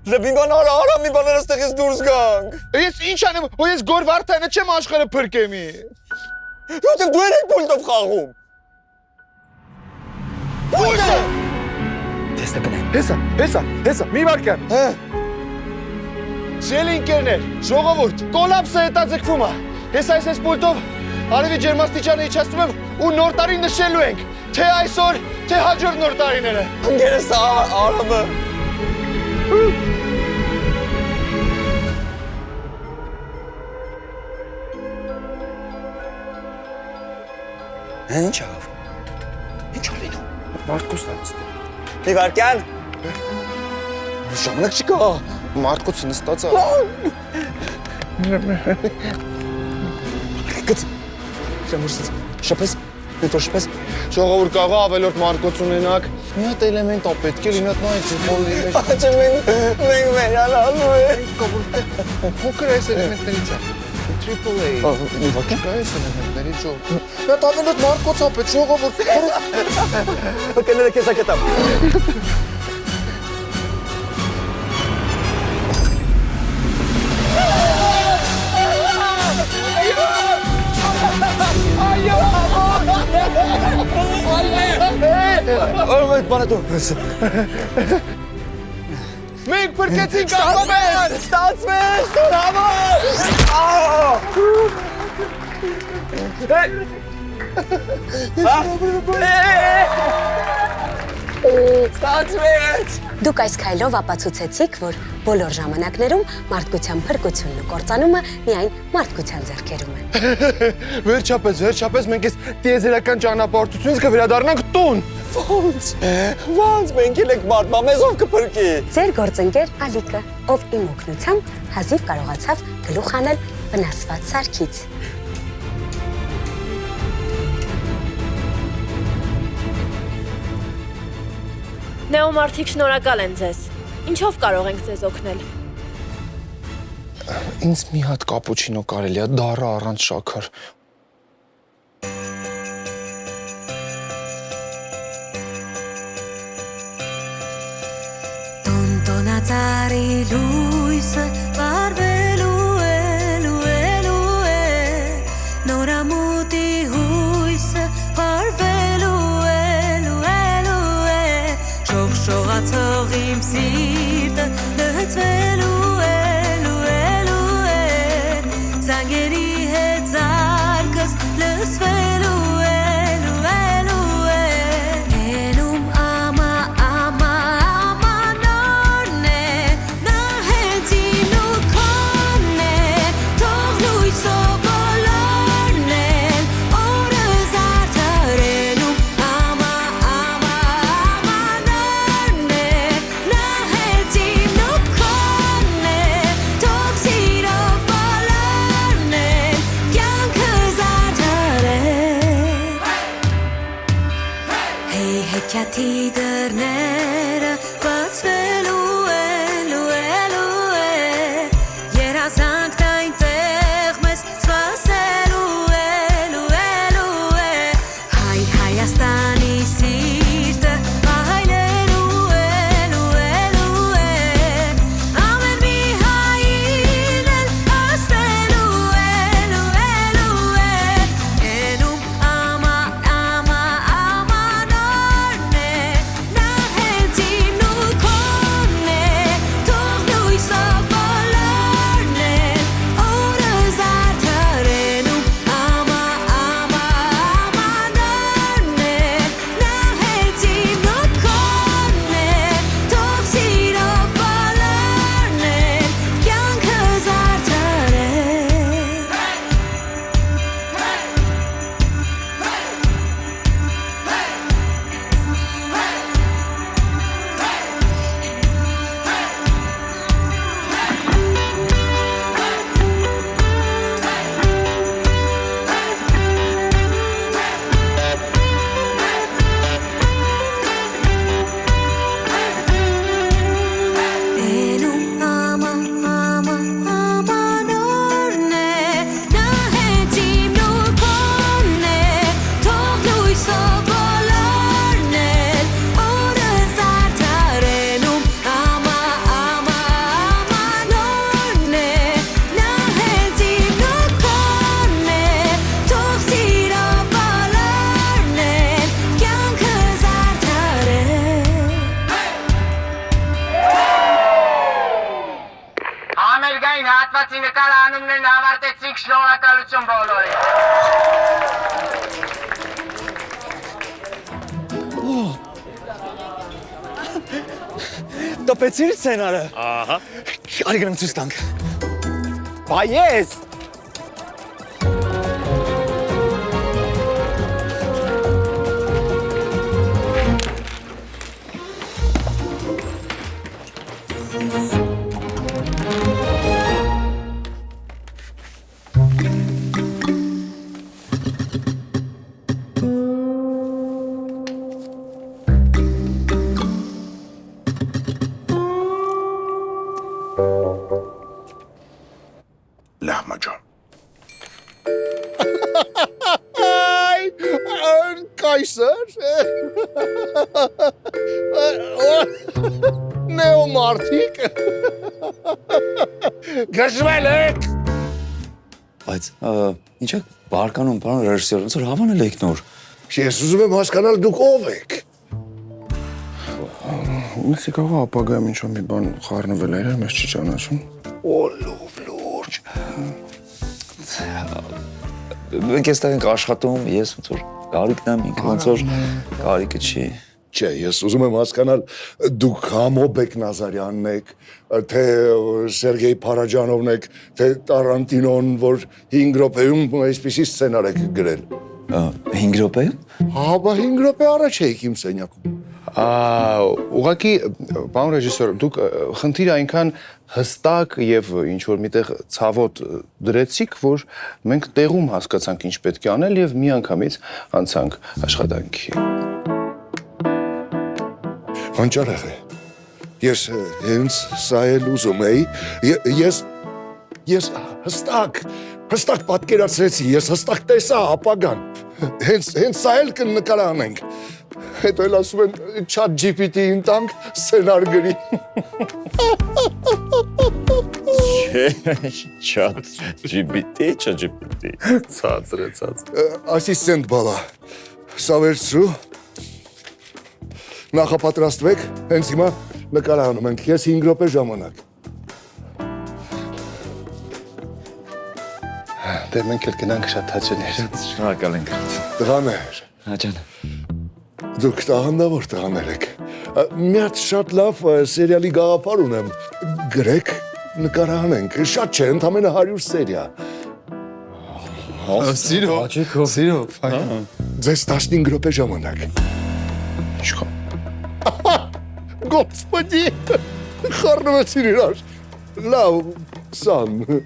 Լեվինգան արա մի բաներ ստեղից դուրս գանք։ Ես ինչ անեմ, որ ես գոր վարդայնը չեմ աշխարհը փրկեմի։ Որտեղ դու երեք պուլտով խաղում։ Պուլտը։ Տեսա կնեմ։ Հեսա, մի վարկան։ Շելինկերներ, ժողովուրդ, կոլապսը հետաձգվում է։ Ես այս պուլտով արևի ջերմաստիճանը իջացնում եմ ու նոր տարի նշելու ենք, թե այսօր, թե հաջորդ նոր տարիները։ Ընկերս Արամը։ Ինչ ավ։ Ինչ ալինու։ Մարդկոսն նստի։ Մի վարկյան։ Ժամանակ չկա։ Մարդկոցը նստած է։ Գց։ Շամուրսից։ Շփես։ Դու շփես։ Ժողովուրդ կարող ավելորդ մարդկոց ունենաք։ Մի հատ էլեմենտ է պետք է լինի, նա ինչ բոլի մեջ։ Աճը մենք վերանալու ենք։ Փոքր այս էլեմենտներից է։ Triple A։ Մի վարկյան։ Կա այս էլեմենտներից ժող։ Նա ավելորդ մարդկոց է պետք, ժողովուրդ։ Կներեք ես ակետամ։ Օրմայդ բանը դու։ Մենք պրկեցինք ապամեն։ Ստացվեց, Ստացվեց։ Դուք այս քայլով ապացուցեցիք, որ բոլոր ժամանակներում մարդկության փրկությունն ու կործանումը միայն մարդկության ձեռքերում է։ Վերջապես մենք այս տիեզերական ճանապարհորդությունից կվերադառնանք տուն։ Ոնց մենք ելեք մարդմա, մեզ ով կփրկի։ Ձեր գործընկեր Ալիկը, ով իմ օգնությամբ հազիվ կարողացավ գլուխ հանել վնասված սարքից։ Նեոմարդիկ շնորհակալ են ձեզ։ Ինչով կարող ենք ձեզ օգնել։ Ինձ մի հատ կապուչինո կարելի է, դառը առանց շաքար։ Տոնտոնածարի լույսը վարվելու է, նորամուտի հույսը վարվելու է, շողշողացող իմ սիրտը լցվելու է, զանգերի հետ զարկս լսվելու է, հենում նորն է, նա հենց իմ Մայթի դռները բացվելու է երազանքն այնտեղ մեզ սպասելու է հայ Հայաստանի սիրտը այլելու է ամեն մի հային էլ աստելու է ենում ամանորն է նա հենց իմն ու քոնն է թող լույսը բոլորն են օրը զարդարենում ամանորն է նա հենց իմն ու քոնն է թող սիրո բոլորն են կյանքը զարդարեն Ենում ամանորն է նա հենց իմն ու քոնն է թող լույսը բոլորն են օրը զարդարենում ամանորն է նա հենց իմն ու քոնն է թող սիրո բոլորն են կյանքը զարդարեն Ամերիկայի հատվածի նկարահանումներն ավարտեցինք, շնորհակալություն բոլորին։ Տպեցիր սցենարը։ Ահա։ Արի գնանք ցույց տանք։ Բա ես։ Լահմա ջան։ Կայսեր։ Նեոմարտիկ։ Գժվել եք։ Բայց ինչա բարկանում բան ռեժիսոր, ոնց որ հավանել եք նոր։ Ես ուզում եմ հասկանալ դուք ով եք։ Ինձ կարող ապագայում ինչ-որ մի բան խառնվել է, իրար մեզ չի ճանաչում։ Օլով լուրջ։ Մենք էստեղ ենք աշխատում, ես ոնց որ կարիքն եմ, ինքը ոնց որ կարիքը չի։ Չէ, ես ուզում եմ հասկանալ դուք Համոբեկ Նազարյանն եք, թե Սերգեյ Փարաջանովն եք, թե Տարանտինոն, որ 5 րոպեում այսպիսի սցենար եք գրել։ 5 րոպեում։ Հա, բա 5 րոպե առաջ էիք իմ սենյակում։ Ուղղակի, պարոն ռեժիսոր, դուք խնդիրը այնքան հստակ եւ ինչ որ միտեղ ցավոտ դրեցիք, որ մենք տեղում հասկացանք ինչ պետք է անել եւ միանգամից անցանք աշխատանքի։ Անճարեղ է։ Ես հենց սա էլ ուզում էի, ես հստակ պատկերացրեցի, ես հստակ տեսա ապագան։ Հենց սա էլ կնկարանենք։ Հետո էլ ասում են chat GPT-ին տանք սցենար գրի։ Chat GPT։ Ցածր է, ցածր։ Ասիստենտ բալա, սա վերցրու։ Նախապատրաստվեք, հենց հիմա նկարահանում ենք, ես 5 րոպե ժամանակ։ Դե մենք էլ գնանք շատ հաճելներ։ Շնորհակալ ենք։ Տղաներ։ Աջան։ Դուք տաղանդավոր տղաներ եք։ Մի հատ շատ լավ սերիալի գաղափար ունեմ։ Գրեք, նկարահանենք։ Շատ չէ, ընդամենը 100 սերիա։ Սիրո։ Ձեզ 15 րոպե ժամանակ։ Ինչքան։ Господи, խառնվեցին իրար։ Լավ, 20։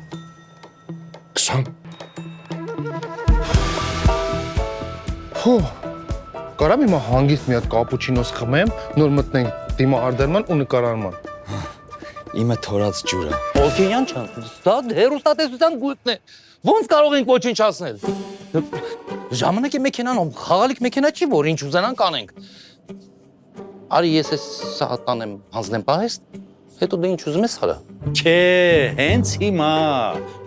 20։ Հո, Կարամ հիմա հանգիստ մի հատ կապուչինոս խմեմ, նոր մտնենք դիմահարդարման ու նկարարման։ Իմը թորած ջուրը։ Օլքինյան չան, դա հերոստատեսության գույքն է։ Ոնց կարող ենք ոչինչ ասնել։ Ժամանակի մեքենան խաղալիք մեքենա չի, որ ինչ ուզենան կանենք։ Արի ես այս սահատանեմ հանձնեմ պահես, հետո դե ինչ ուզում ես արա։ Չէ, հենց հիմա,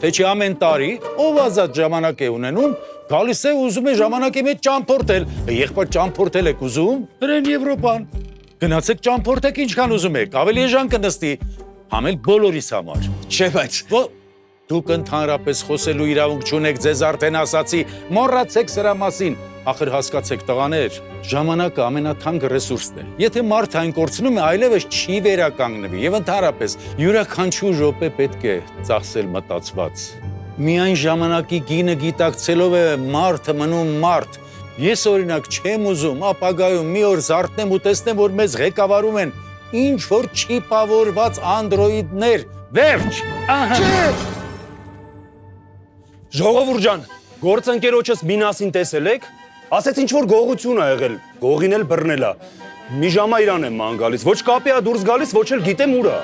թե չի ամեն տարի, ով ազատ ժամանակ է ունենում, գալիս է ուզում է ժամանակի մեջ ճամփորդել, եղբայր ճամփորդել եք ուզում, դրեն Եվրոպան։ Գնացեք ճամփորդեք ինչքան ուզում եք, ավելի էժան կնստի, համել բոլորիս համար։ Չէ, բայց դուք ընդհանրապես խոսելու իրավունք չունեք, ձեզ արդեն ասացի, մոռացեք սրա մասին։ Ախր հասկացեք տղաներ, ժամանակը ամենաթանկ ռեսուրսն է։ Եթե մարդը այն կորցնում է, այլևս չի վերականգնվի եւ ընդհանրապես յուրաքանչյուր րոպե պետք է ծախսել մտածված։ Միայն ժամանակի գինը գիտակցելով է մարդը մնում մարդ։ Ես օրինակ չեմ ուզում ապագայում մի օր զարթնեմ ու տեսնեմ, որ մեզ ղեկավարում են ինչ որ չիպավորված անդրոիդներ։ Վերջ։ Ժողովուրդ ջան, գործընկերոջս Մինասին տեսել եք։ Ասեց ինչ որ գողություն ա եղել, գողին էլ բռնել ա։ Մի ժամա իրան եմ ման գալիս, ոչ կապի ա դուրս գալիս, ոչ էլ գիտեմ ուր ա։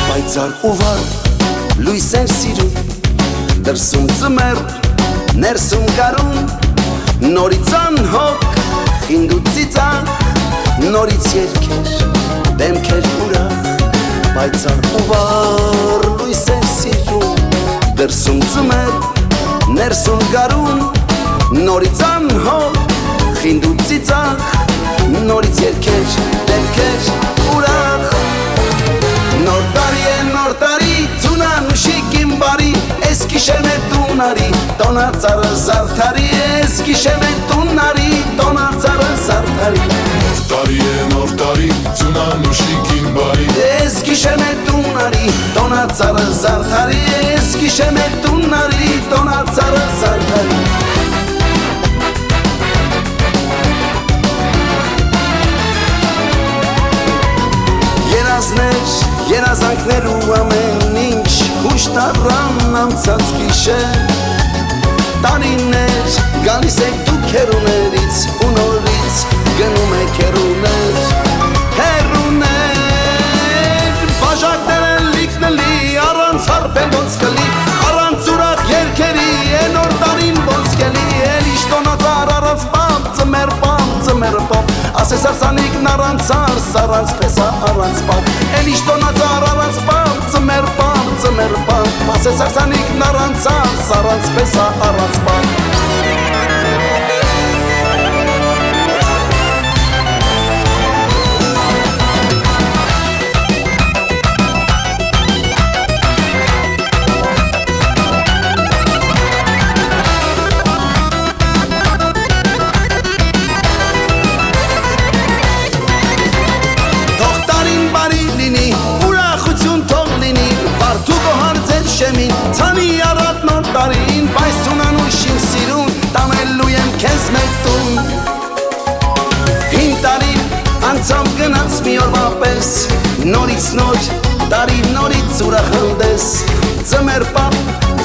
Պայծառ ու վառ լույս էր սիրում, դրսում ձմեռ, ներսում գարուն, նորից անհոգ Խինդ ու ծիծաղ, նորից երգեր, դեմքեր ուրախ, պայծառ ու վառ լույս էր սիրում, դրսում ձմեռ, ներսում գարուն, նորից անհոգ Խինդ ու ծիծաղ, նորից երգեր, դեմքեր ուրախ Նոր տարի, ծունանուշիկ իմ բարի, ես գիշեմ է տունարի, տոնածարը զարդարի, ես գիշեմ է տունարի, տոնածարը զարդարի Նոր տարի, ծունանուշիկ իմ բարի, ես գիշեմ է տունարի, տոնածարը զարդարի, ես գիշեմ է տունարի, տոնածարը զարդարի Երազանքներ ու ամեն ինչ հուշ տառան անցած գիշեր Տարիներ գալիս եք դուք հերուներից ու նորից գնում եք հերուներ Հերուներ բաժակներ են լիքնելի առանց հարպեն ոնց կլի առանց ուրախ երկերի է նոր տարին ոնց կելի էլ իշտոնածար առանց պապ ծմեր պապ ասես արսանիկն առանց արս առանց պեսա առանց պապ էլ իշտոնածար առանց պապ ծմեր պապ ասես արսանիկն առանց արս առանց պեսա առանց պապ Ցանի առատ նոր տարին, բայց ծունանուշին սիրուն, տանելու եմ քեզ մեկ տուն Հին տարին անցավ գնաց մի օրվա պես, նորից նոր, տարի նորից ուրախնդես Ձմեր պապ,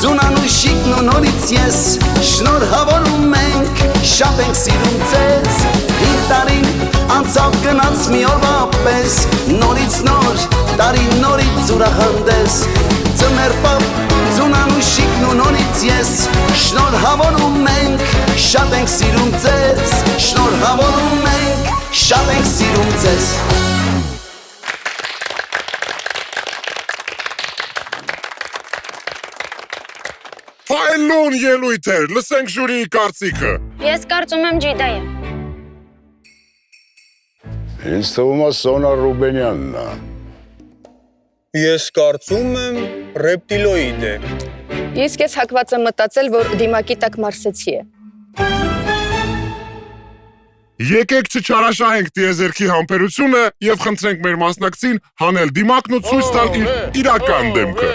ծունանուշիկն ու նորից ես, շնորհավորում ենք, շատ ենք սիրում ձեզ Հին տարին անցավ գնաց մի օրվա պես, նորից նոր, տարի նորից ուրախնդես Ձմեր պապ, ծունանուշիկն ու նորից ես Շնորհավորում ենք, շատ ենք սիրում ձեզ Շնորհավորում ենք, շատ ենք սիրում ձեզ Ֆայլուն ելույթ էր, լսենք ժյուրիի կարծիքը Ես կարծում եմ Ջիդայը Ինձ թվում է Սոնա Ռուբենյանն է Ես կարծում եմ ռեպտիլոիդ է Ես քեզ հակված եմ մտածել, որ դիմակի տակ մարսեցի է Եկեք չչարաշահենք տիեզերքի համբերությունը և խնդրենք մեր մասնակցին հանել դիմակն ու ցույց տալ իր իրական դեմքը